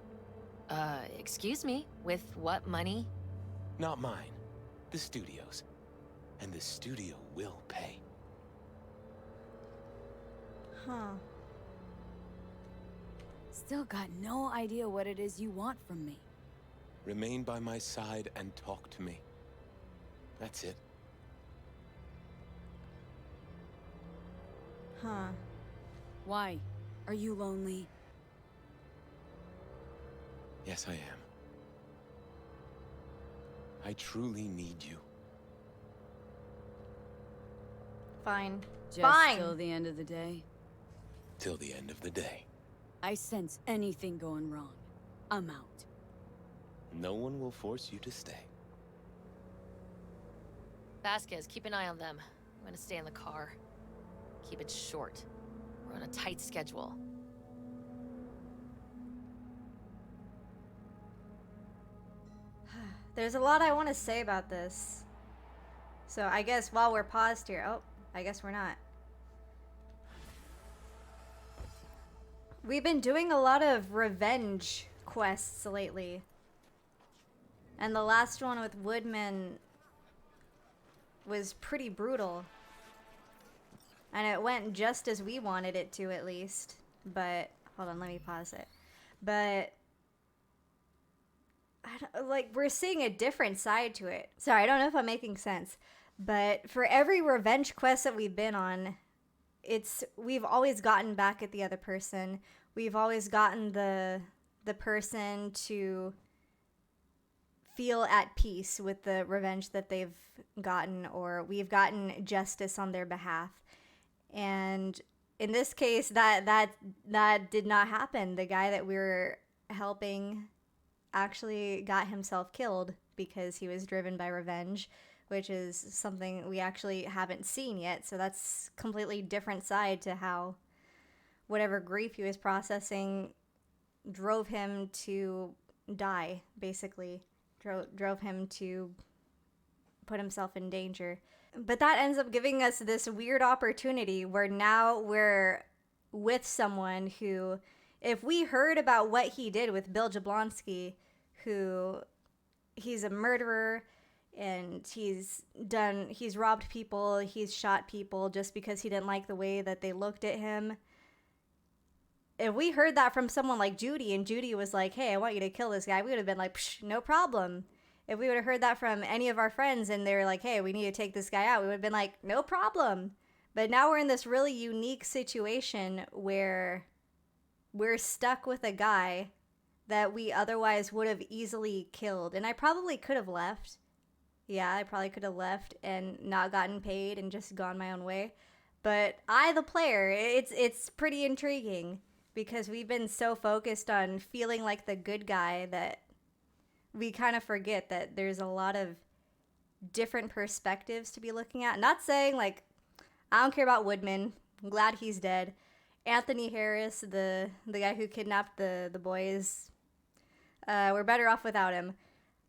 Excuse me? With what money? Not mine. The studio's. And the studio will pay. Huh. Still got no idea what it is you want from me. Remain by my side and talk to me. That's it. Huh. Why? Are you lonely? Yes, I am. I truly need you. Fine. Just Fine. till the end of the day? Till the end of the day. I sense anything going wrong. I'm out. No one will force you to stay. Vasquez, keep an eye on them. I'm gonna stay in the car. Keep it short. We're on a tight schedule. There's a lot I want to say about this. So I guess while we're paused here... Oh, I guess we're not. We've been doing a lot of revenge quests lately. And the last one with Woodman was pretty brutal. And it went just as we wanted it to, at least. But, hold on, let me pause it. But, we're seeing a different side to it. Sorry, I don't know if I'm making sense. But for every revenge quest that we've been on, we've always gotten back at the other person. We've always gotten the person to feel at peace with the revenge that they've gotten, or we've gotten justice on their behalf. And in this case, that did not happen. The guy that we were helping actually got himself killed because he was driven by revenge, which is something we actually haven't seen yet. So that's completely different side to how whatever grief he was processing drove him to die, basically. Drove him to put himself in danger. But that ends up giving us this weird opportunity where now we're with someone who, if we heard about what he did with Bill Jablonski, who he's a murderer and he's robbed people, he's shot people just because he didn't like the way that they looked at him. If we heard that from someone like Judy, and Judy was like, hey, I want you to kill this guy, we would have been like, psh, no problem. If we would have heard that from any of our friends and they were like, hey, we need to take this guy out, we would have been like, no problem. But now we're in this really unique situation where we're stuck with a guy that we otherwise would have easily killed. And I probably could have left. Yeah, I probably could have left and not gotten paid and just gone my own way. But I, the player, it's pretty intriguing because we've been so focused on feeling like the good guy that we kind of forget that there's a lot of different perspectives to be looking at. Not saying, like, I don't care about Woodman. I'm glad he's dead. Anthony Harris, the guy who kidnapped the boys, we're better off without him.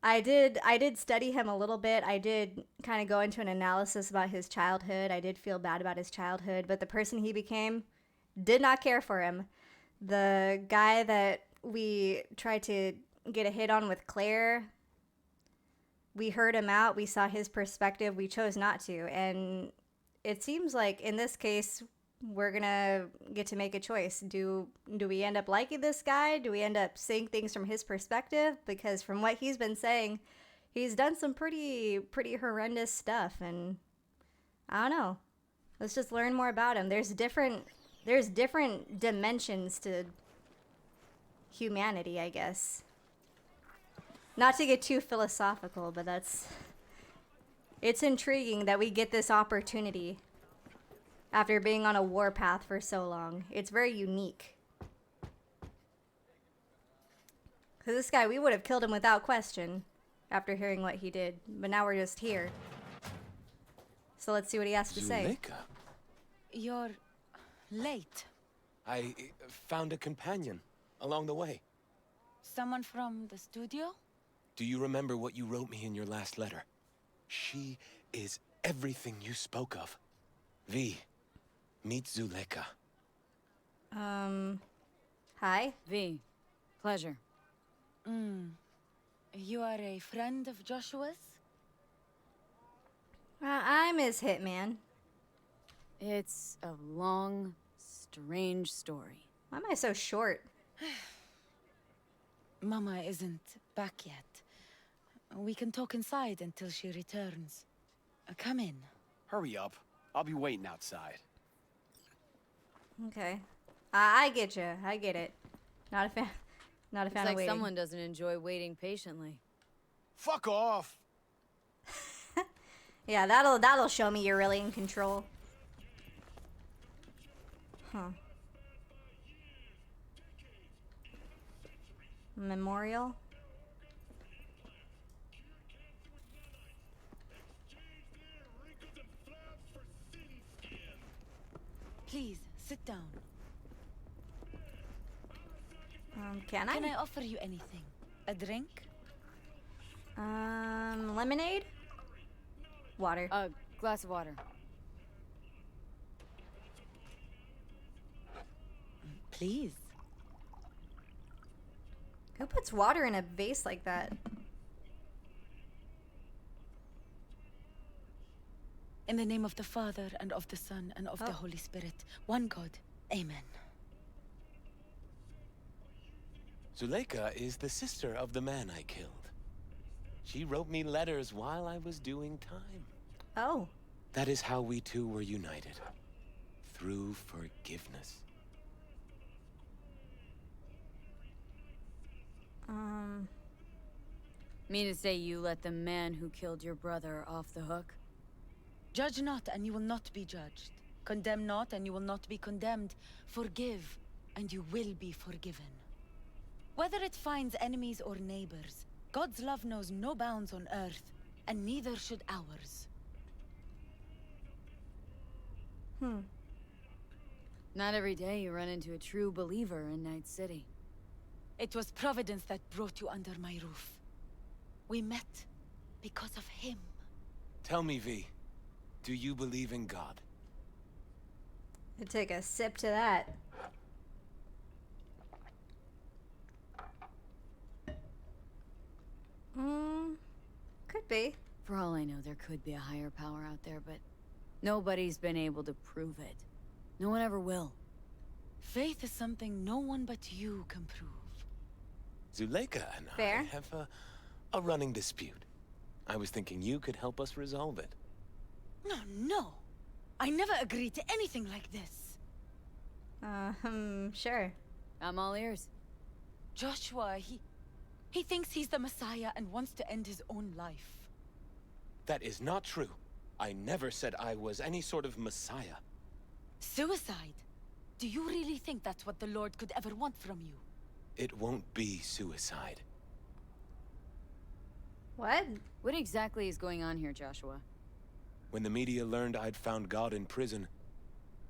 I did study him a little bit. I did kind of go into an analysis about his childhood. I did feel bad about his childhood, but the person he became, did not care for him. The guy that we tried to get a hit on with Claire, we heard him out. We saw his perspective. We chose not to. And it seems like in this case, we're gonna get to make a choice. Do we end up liking this guy? Do we end up seeing things from his perspective? Because from what he's been saying, he's done some pretty horrendous stuff, and I don't know. Let's just learn more about him. There's different dimensions to humanity, I guess. Not to get too philosophical, but it's intriguing that we get this opportunity. after being on a warpath for so long. It's very unique. Because this guy, we would have killed him without question after hearing what he did. But now we're just here. So let's see what he has to say. You're late. I found a companion along the way. Someone from the studio? Do you remember what you wrote me in your last letter? She is everything you spoke of. V, meet Zuleika. Hi? V, pleasure. You are a friend of Joshua's? I'm his hitman. It's a long, strange story. Why am I so short? Mama isn't back yet. We can talk inside until she returns. Come in. Hurry up. I'll be waiting outside. Okay. I get you. I get it. Not a fan. Not a fan It's of like waiting. someone doesn't enjoy waiting patiently. Fuck off! Yeah, that'll show me you're really in control. Huh. Memorial? Please, sit down. Can I? Can I offer you anything? A drink? Lemonade? Water. A glass of water. Please. Who puts water in a vase like that? In the name of the Father, and of the Son, and of the Holy Spirit, one God. Amen. Zuleika is the sister of the man I killed. She wrote me letters while I was doing time. Oh. That is how we two were united. Through forgiveness. Mean to say you let the man who killed your brother off the hook? Judge not, and you will not be judged. Condemn not, and you will not be condemned. Forgive, and you will be forgiven. Whether it finds enemies or neighbors, God's love knows no bounds on earth, and neither should ours. Not every day you run into a true believer in Night City. It was Providence that brought you under my roof. We met because of him. Tell me, V, do you believe in God? I'd take a sip to that. Could be. For all I know, there could be a higher power out there, but nobody's been able to prove it. No one ever will. Faith is something no one but you can prove. Zuleika and I have a running dispute. I was thinking you could help us resolve it. No. I never agreed to anything like this. Sure. I'm all ears. Joshua, he thinks he's the Messiah and wants to end his own life. That is not true. I never said I was any sort of Messiah. Suicide? Do you really think that's what the Lord could ever want from you? It won't be suicide. What? What exactly is going on here, Joshua? When the media learned I'd found God in prison,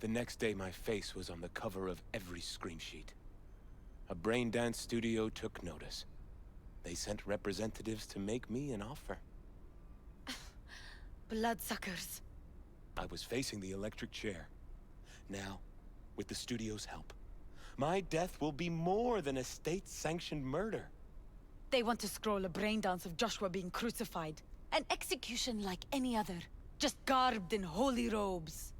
the next day my face was on the cover of every screen sheet. A brain dance studio took notice. They sent representatives to make me an offer. Bloodsuckers. I was facing the electric chair. Now, with the studio's help, my death will be more than a state-sanctioned murder. They want to scroll a brain dance of Joshua being crucified. An execution like any other, just garbed in holy robes.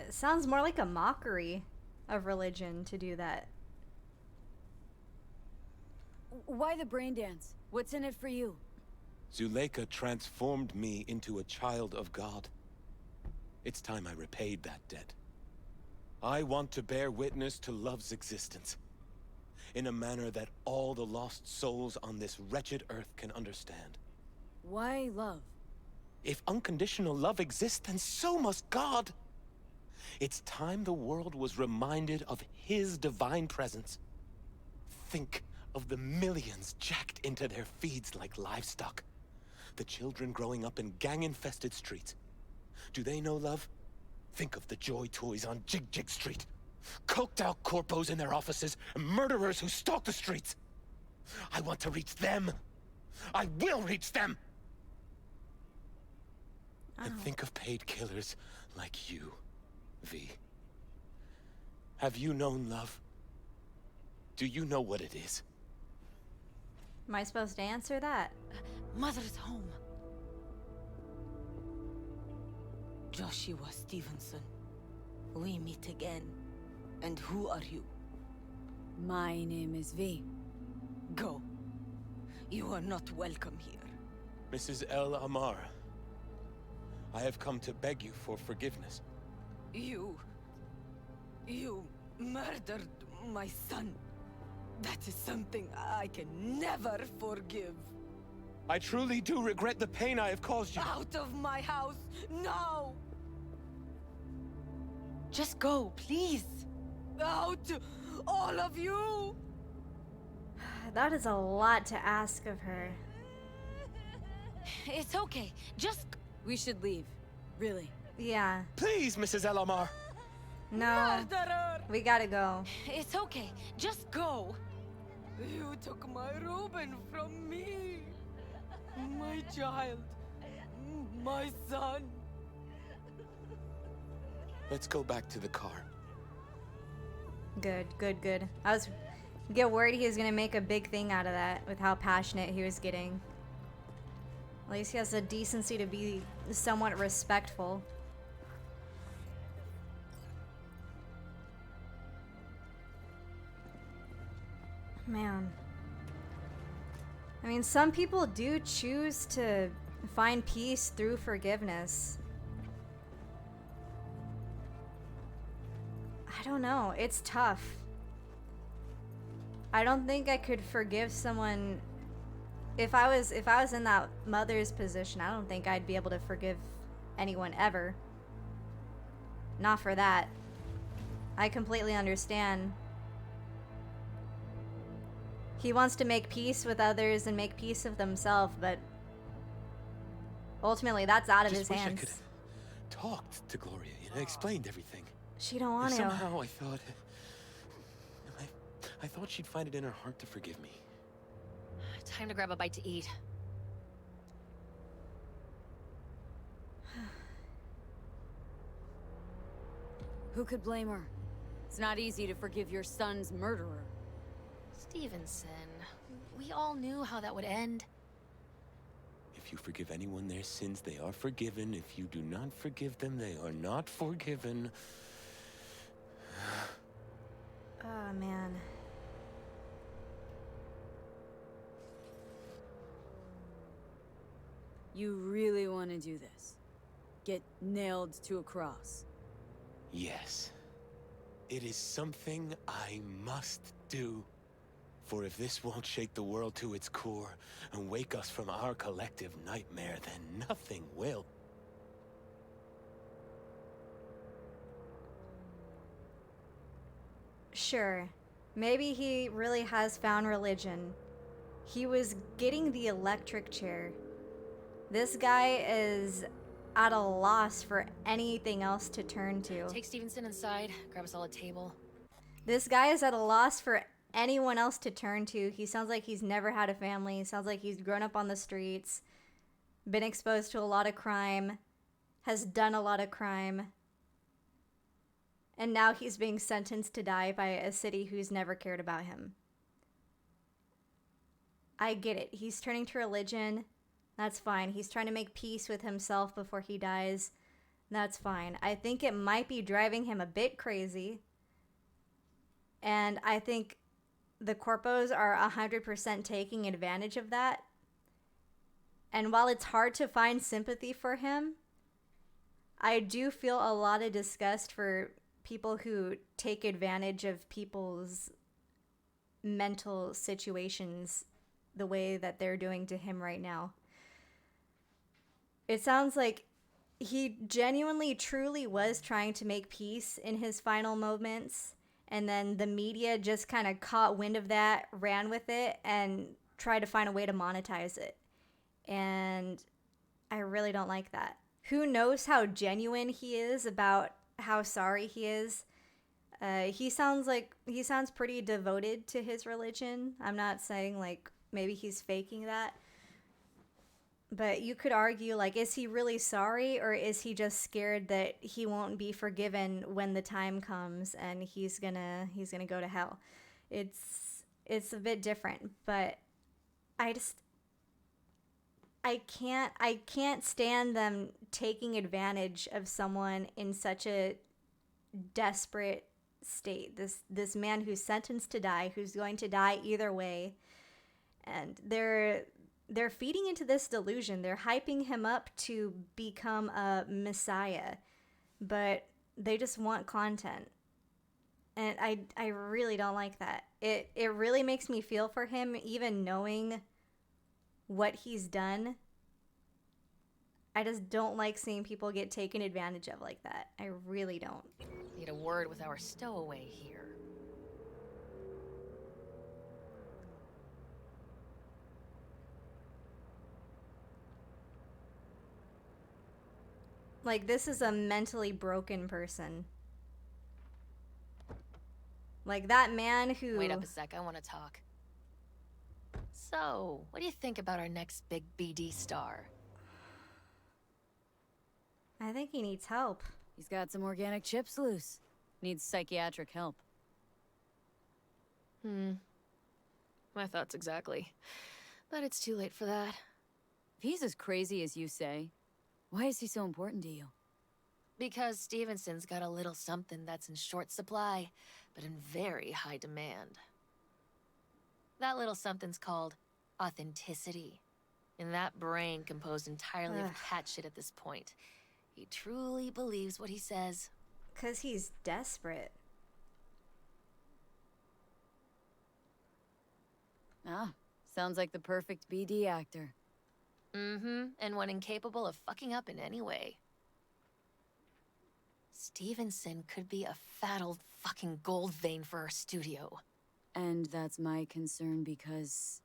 It sounds more like a mockery of religion to do that. Why the brain dance? What's in it for you? Zuleika transformed me into a child of God. It's time I repaid that debt. I want to bear witness to love's existence, in a manner that all the lost souls on this wretched earth can understand. Why love? If unconditional love exists, then so must God. It's time the world was reminded of his divine presence. Think of the millions jacked into their feeds like livestock. The children growing up in gang-infested streets. Do they know love? Think of the joy toys on Jig Jig Street. Coked out corpos in their offices and murderers who stalk the streets. I want to reach them. I will reach them. And think of paid killers like you, V. Have you known love? Do you know what it is? Am I supposed to answer that? Mother's home. Joshua Stevenson. We meet again. And who are you? My name is V. Go. You are not welcome here. Mrs. El Amar, I have come to beg you for forgiveness. You murdered my son. That is something I can never forgive. I truly do regret the pain I have caused you. Out of my house, now! Just go, please. Out, all of you! That is a lot to ask of her. It's okay. Just... We should leave. Really. Yeah. Please, Mrs. El Amar. No. Murderer! We gotta go. It's okay. Just go. You took my Reuben from me. My child. My son. Let's go back to the car. Good, good, good. I was get worried he was gonna make a big thing out of that with how passionate he was getting. At least he has the decency to be somewhat respectful. Man. I mean, some people do choose to find peace through forgiveness. I don't know. It's tough. I don't think I could forgive someone if I was in that mother's position. I don't think I'd be able to forgive anyone ever. Not for that. I completely understand. He wants to make peace with others and make peace with himself, but ultimately that's out of his hands. I could have talked to Gloria, explained everything. She don't want to. Somehow I thought she'd find it in her heart to forgive me. Time to grab a bite to eat. Who could blame her? It's not easy to forgive your son's murderer. Stevenson, we all knew how that would end. If you forgive anyone their sins, they are forgiven. If you do not forgive them, they are not forgiven. Oh, man. You really want to do this? Get nailed to a cross? Yes. It is something I must do. For if this won't shake the world to its core and wake us from our collective nightmare, then nothing will. Sure. Maybe he really has found religion. He was getting the electric chair. This guy is at a loss for anything else to turn to. Take Stevenson inside, grab us all a table. This guy is at a loss for anyone else to turn to. He sounds like he's never had a family. He sounds like he's grown up on the streets, been exposed to a lot of crime, has done a lot of crime, and now he's being sentenced to die by a city who's never cared about him. I get it. He's turning to religion. That's fine. He's trying to make peace with himself before he dies. That's fine. I think it might be driving him a bit crazy. And I think the corpos are 100% taking advantage of that. And while it's hard to find sympathy for him, I do feel a lot of disgust for people who take advantage of people's mental situations the way that they're doing to him right now. It sounds like he genuinely, truly was trying to make peace in his final moments. And then the media just kind of caught wind of that, ran with it, and tried to find a way to monetize it. And I really don't like that. Who knows how genuine he is about how sorry he is? He sounds pretty devoted to his religion. I'm not saying like maybe he's faking that. But you could argue, like, is he really sorry, or is he just scared that he won't be forgiven when the time comes and he's gonna go to hell? It's a bit different, but I can't stand them taking advantage of someone in such a desperate state. This man who's sentenced to die, who's going to die either way, and they're feeding into this delusion. They're hyping him up to become a messiah, but they just want content. And I really don't like that. It really makes me feel for him, even knowing what he's done. I just don't like seeing people get taken advantage of like that. I really don't. Need a word with our stowaway here. Like, this is a mentally broken person. Like, that man who... Wait up a sec, I want to talk. So, what do you think about our next big BD star? I think he needs help. He's got some organic chips loose. Needs psychiatric help. My thoughts exactly. But it's too late for that. If he's as crazy as you say, why is he so important to you? Because Stevenson's got a little something that's in short supply, but in very high demand. That little something's called authenticity. And that brain composed entirely of cat shit at this point. He truly believes what he says. 'Cause he's desperate. Ah, sounds like the perfect BD actor. And one incapable of fucking up in any way. Stevenson could be a fat old fucking gold vein for our studio. And that's my concern because...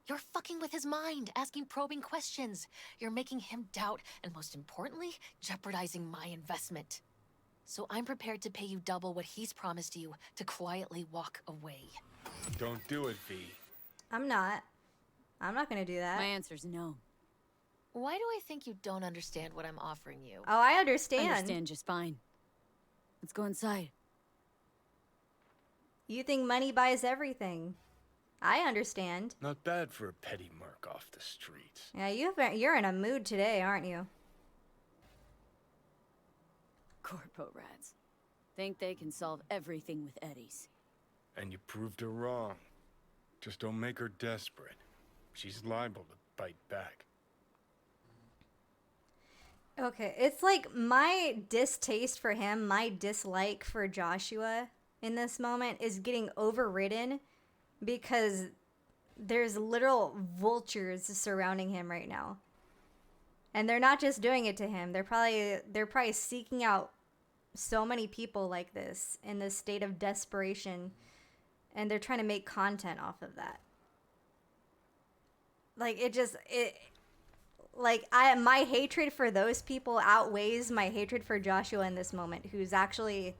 You're fucking with his mind, asking probing questions. You're making him doubt, and most importantly, jeopardizing my investment. So I'm prepared to pay you double what he's promised you to quietly walk away. Don't do it, V. I'm not gonna do that. My answer's no. Why do I think you don't understand what I'm offering you? Oh, I understand. I understand just fine. Let's go inside. You think money buys everything. I understand. Not bad for a petty merc off the streets. Yeah, you're in a mood today, aren't you? Corpo rats. Think they can solve everything with eddies. And you proved her wrong. Just don't make her desperate. She's liable to bite back. Okay, it's like my distaste for him, my dislike for Joshua in this moment is getting overridden because there's literal vultures surrounding him right now. And they're not just doing it to him. They're probably seeking out so many people like this in this state of desperation, and they're trying to make content off of that. Like my hatred for those people outweighs my hatred for Joshua in this moment, who's actually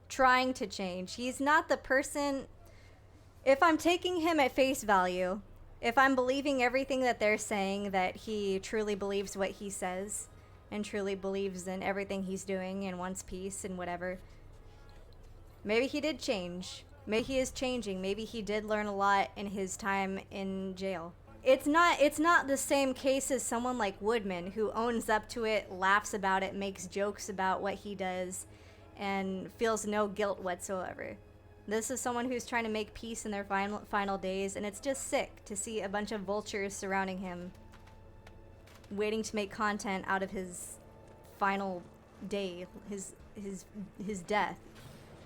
trying to change. He's not the person... If I'm taking him at face value, if I'm believing everything that they're saying, that he truly believes what he says, and truly believes in everything he's doing and wants peace and whatever, maybe he did change. Maybe he is changing. Maybe he did learn a lot in his time in jail. It's not the same case as someone like Woodman, who owns up to it, laughs about it, makes jokes about what he does, and feels no guilt whatsoever. This is someone who's trying to make peace in their final days, and it's just sick to see a bunch of vultures surrounding him, waiting to make content out of his final day, his death.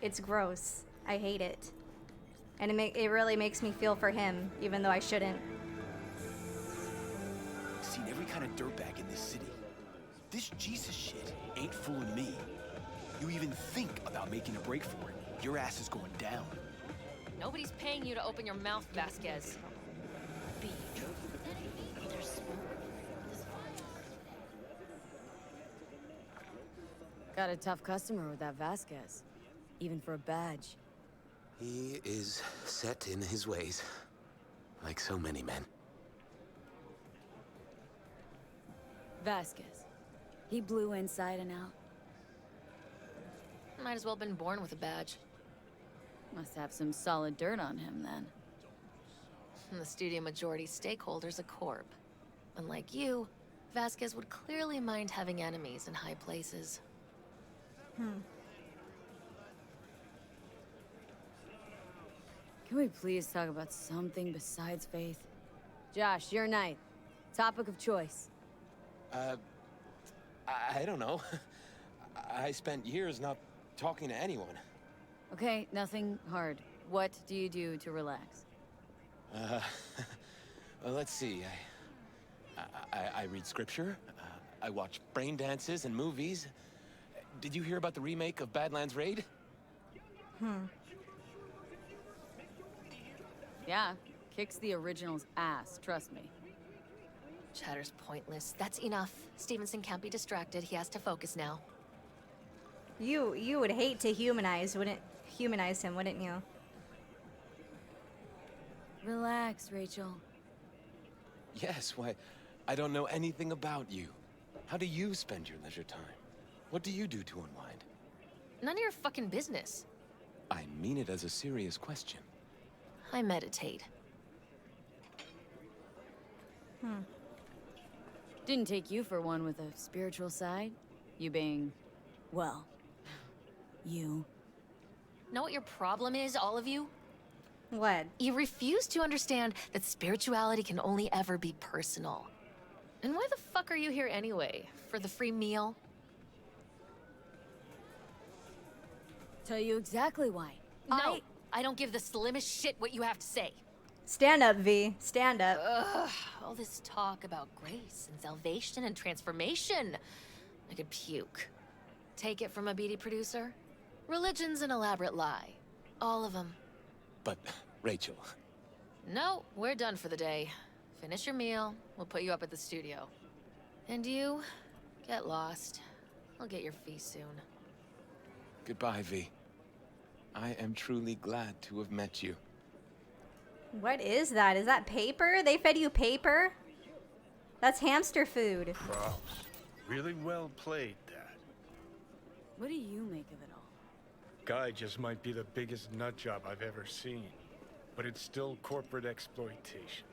It's gross. I hate it. And it really makes me feel for him, even though I shouldn't. I've seen every kind of dirtbag in this city. This Jesus shit ain't fooling me. You even think about making a break for it, your ass is going down. Nobody's paying you to open your mouth, Vasquez. Be truthful. There's smoke. Got a tough customer with that Vasquez. Even for a badge. He is set in his ways, like so many men. Vasquez. He blew inside and out. Might as well been born with a badge. Must have some solid dirt on him, then. The studio majority stakeholder's a corp. Unlike you, Vasquez would clearly mind having enemies in high places. Can we please talk about something besides faith? Josh, your night. Topic of choice. I don't know. I spent years not talking to anyone. Okay, nothing hard. What do you do to relax? Well, let's see. I read scripture. I watch brain dances and movies. Did you hear about the remake of Badlands Raid? Yeah, kicks the original's ass, trust me. Chatter's pointless. That's enough. Stevenson can't be distracted. He has to focus now. You would hate to humanize him, wouldn't you? Relax, Rachel. Yes, why, I don't know anything about you. How do you spend your leisure time? What do you do to unwind? None of your fucking business. I mean it as a serious question. I meditate. Didn't take you for one with a spiritual side. You being, well, you. Know what your problem is, all of you? What? You refuse to understand that spirituality can only ever be personal. And why the fuck are you here anyway? For the free meal? Tell you exactly why. No, I don't give the slimmest shit what you have to say. Stand up, V. Stand up. Ugh, all this talk about grace and salvation and transformation. I could puke. Take it from a beady producer? Religion's an elaborate lie. All of them. But, Rachel... No, we're done for the day. Finish your meal, we'll put you up at the studio. And you, get lost. I'll get your fee soon. Goodbye, V. I am truly glad to have met you. What is that? Is that paper? They fed you paper? That's hamster food. Props. Really well played, Dad. What do you make of it all? Guy just might be the biggest nut job I've ever seen. But it's still corporate exploitation.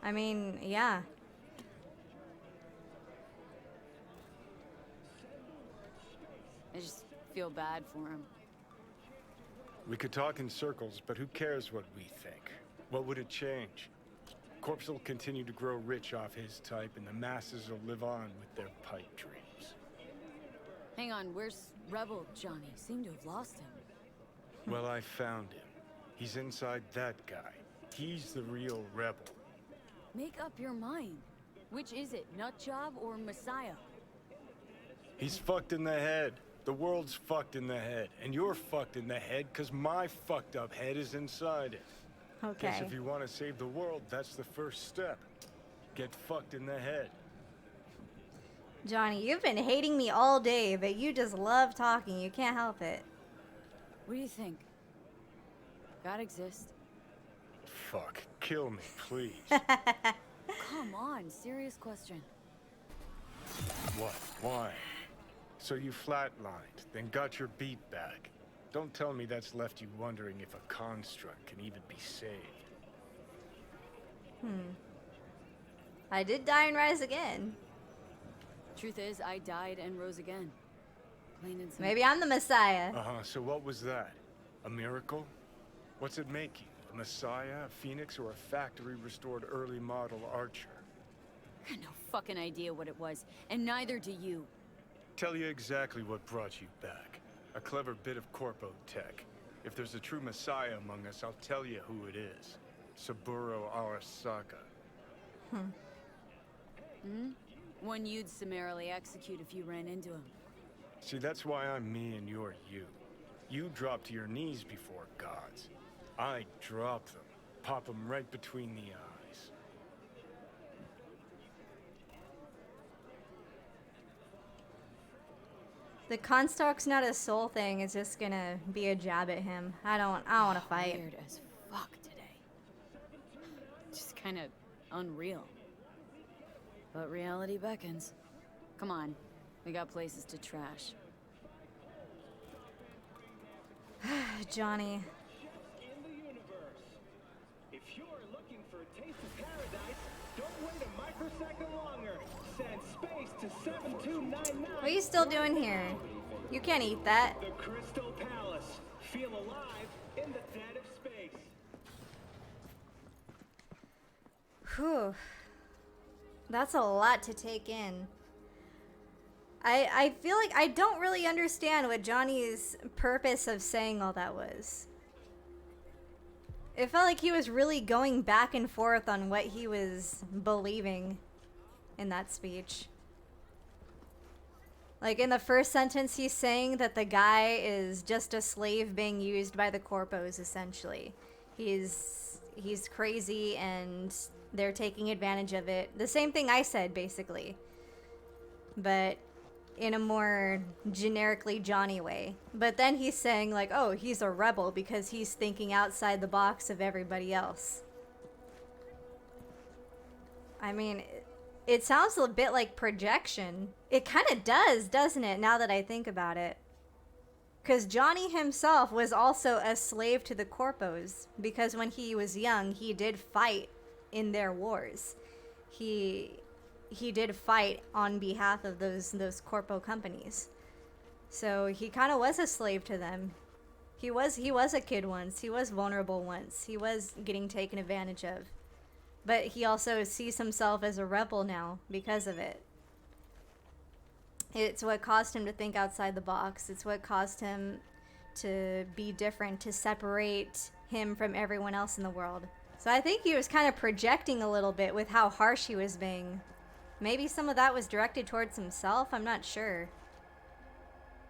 I mean, yeah. I just feel bad for him. We could talk in circles, but who cares what we think? What would it change? Corpse will continue to grow rich off his type, and the masses will live on with their pipe dreams. Hang on, where's Rebel Johnny? Seem to have lost him. Well, I found him. He's inside that guy. He's the real rebel. Make up your mind. Which is it, Nutjob or Messiah? He's fucked in the head. The world's fucked in the head. And you're fucked in the head because my fucked up head is inside it. Okay. Guess if you want to save the world, that's the first step. Get fucked in the head. Johnny, you've been hating me all day, but you just love talking. You can't help it. What do you think? God exists? Fuck. Kill me, please. Come on, serious question. What? Why? So you flatlined, then got your beat back. Don't tell me that's left you wondering if a construct can even be saved. I did die and rise again. Truth is, I died and rose again. Plain and simple. Maybe I'm the Messiah. So what was that? A miracle? What's it making? A Messiah, a Phoenix, or a factory-restored early model Archer? I had no fucking idea what it was, and neither do you. Tell you exactly what brought you back. A clever bit of corpo tech. If there's a true Messiah among us, I'll tell you who it is. Saburo Arasaka. Hmm? One you'd summarily execute if you ran into him. See, that's why I'm me and you're you. You drop to your knees before gods. I drop them, pop them right between the eyes. The Comstock's not a soul thing. It's just gonna be a jab at him. I don't want to fight. Weird as fuck today. Just kind of unreal. But reality beckons. Come on, we got places to trash. Johnny. If you're looking for a taste of paradise, don't wait a microsecond longer. Send space to 7299. What are you still doing here? You can't eat that. The Crystal Palace. Feel alive in the dead of space. Whew. That's a lot to take in. I feel like I don't really understand what Johnny's purpose of saying all that was. It felt like he was really going back and forth on what he was believing in that speech. Like in the first sentence, he's saying that the guy is just a slave being used by the corpos, essentially. He's crazy and they're taking advantage of it. The same thing I said, basically. But in a more generically Johnny way. But then he's saying like, oh, he's a rebel because he's thinking outside the box of everybody else. I mean, it sounds a bit like projection. It kind of does, doesn't it, now that I think about it? Because Johnny himself was also a slave to the corpos, because when he was young, he did fight in their wars. He did fight on behalf of those corpo companies. So he kind of was a slave to them. He was a kid once. He was vulnerable once. He was getting taken advantage of. But he also sees himself as a rebel now because of it. It's what caused him to think outside the box. It's what caused him to be different, to separate him from everyone else in the world. So I think he was kind of projecting a little bit with how harsh he was being. Maybe some of that was directed towards himself, I'm not sure.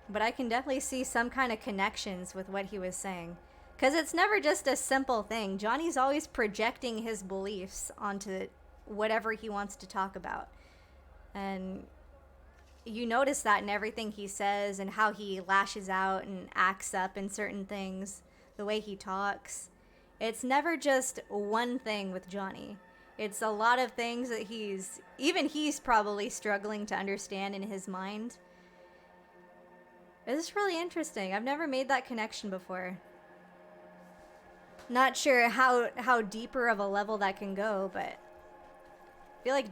But I can definitely see some kind of connections with what he was saying. Because it's never just a simple thing. Johnny's always projecting his beliefs onto whatever he wants to talk about. And you notice that in everything he says and how he lashes out and acts up in certain things, the way he talks. It's never just one thing with Johnny. It's a lot of things that he's probably struggling to understand in his mind. It's really interesting. I've never made that connection before. Not sure how deeper of a level that can go, but I feel like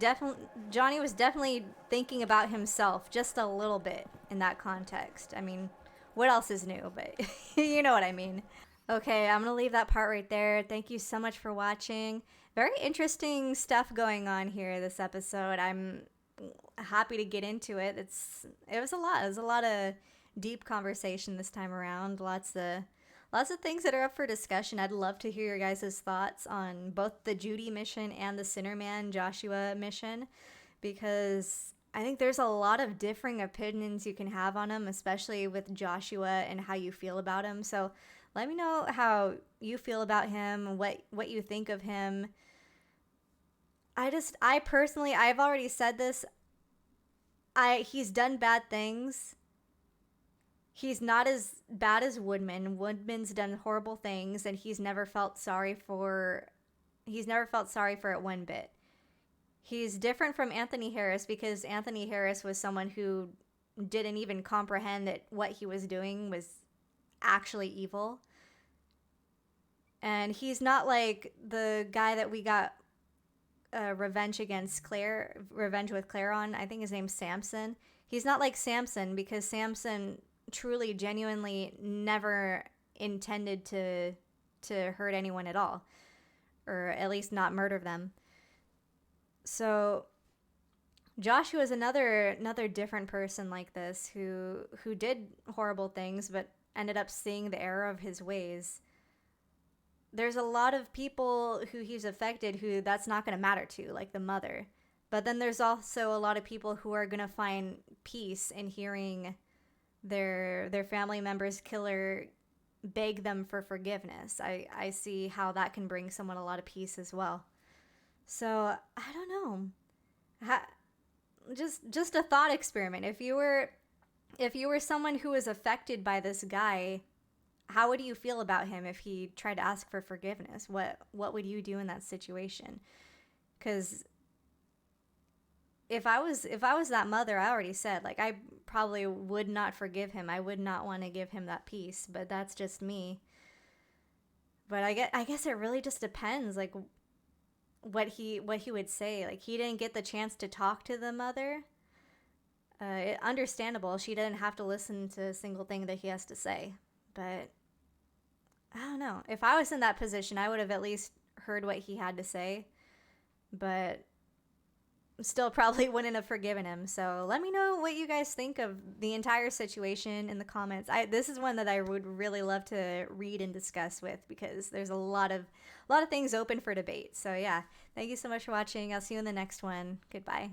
Johnny was definitely thinking about himself just a little bit in that context. I mean, what else is new? But you know what I mean. Okay, I'm going to leave that part right there. Thank you so much for watching. Very interesting stuff going on here this episode. I'm happy to get into it. It was a lot. It was a lot of deep conversation this time around. Lots of things that are up for discussion. I'd love to hear your guys' thoughts on both the Judy mission and the Sinnerman Joshua mission, because I think there's a lot of differing opinions you can have on him, especially with Joshua and how you feel about him. So let me know how you feel about him, what you think of him. I personally, I've already said this. He's done bad things. He's not as bad as Woodman. Woodman's done horrible things, and he's never felt sorry for it one bit. He's different from Anthony Harris because Anthony Harris was someone who didn't even comprehend that what he was doing was actually evil. And he's not like the guy that we got revenge with Claire on. I think his name's Samson. He's not like Samson because Samson truly, genuinely never intended to hurt anyone at all, or at least not murder them. So Joshua is another different person like this who did horrible things but ended up seeing the error of his ways. There's a lot of people who he's affected who that's not going to matter to, like the mother. But then there's also a lot of people who are gonna find peace in hearing their family member's killer beg them for forgiveness. I see how that can bring someone a lot of peace as well. So I don't know. Just a thought experiment. If you were someone who was affected by this guy, how would you feel about him if he tried to ask for forgiveness? What would you do in that situation? Because if I was that mother, I already said, like, I probably would not forgive him. I would not want to give him that peace, but that's just me. But I guess it really just depends, like, what he would say. Like, he didn't get the chance to talk to the mother. Understandable. She didn't have to listen to a single thing that he has to say. But I don't know. If I was in that position, I would have at least heard what he had to say. But still probably wouldn't have forgiven him. So let me know what you guys think of the entire situation in the comments. This is one that I would really love to read and discuss with, because there's a lot of things open for debate. So yeah, thank you so much for watching. I'll see you in the next one. Goodbye.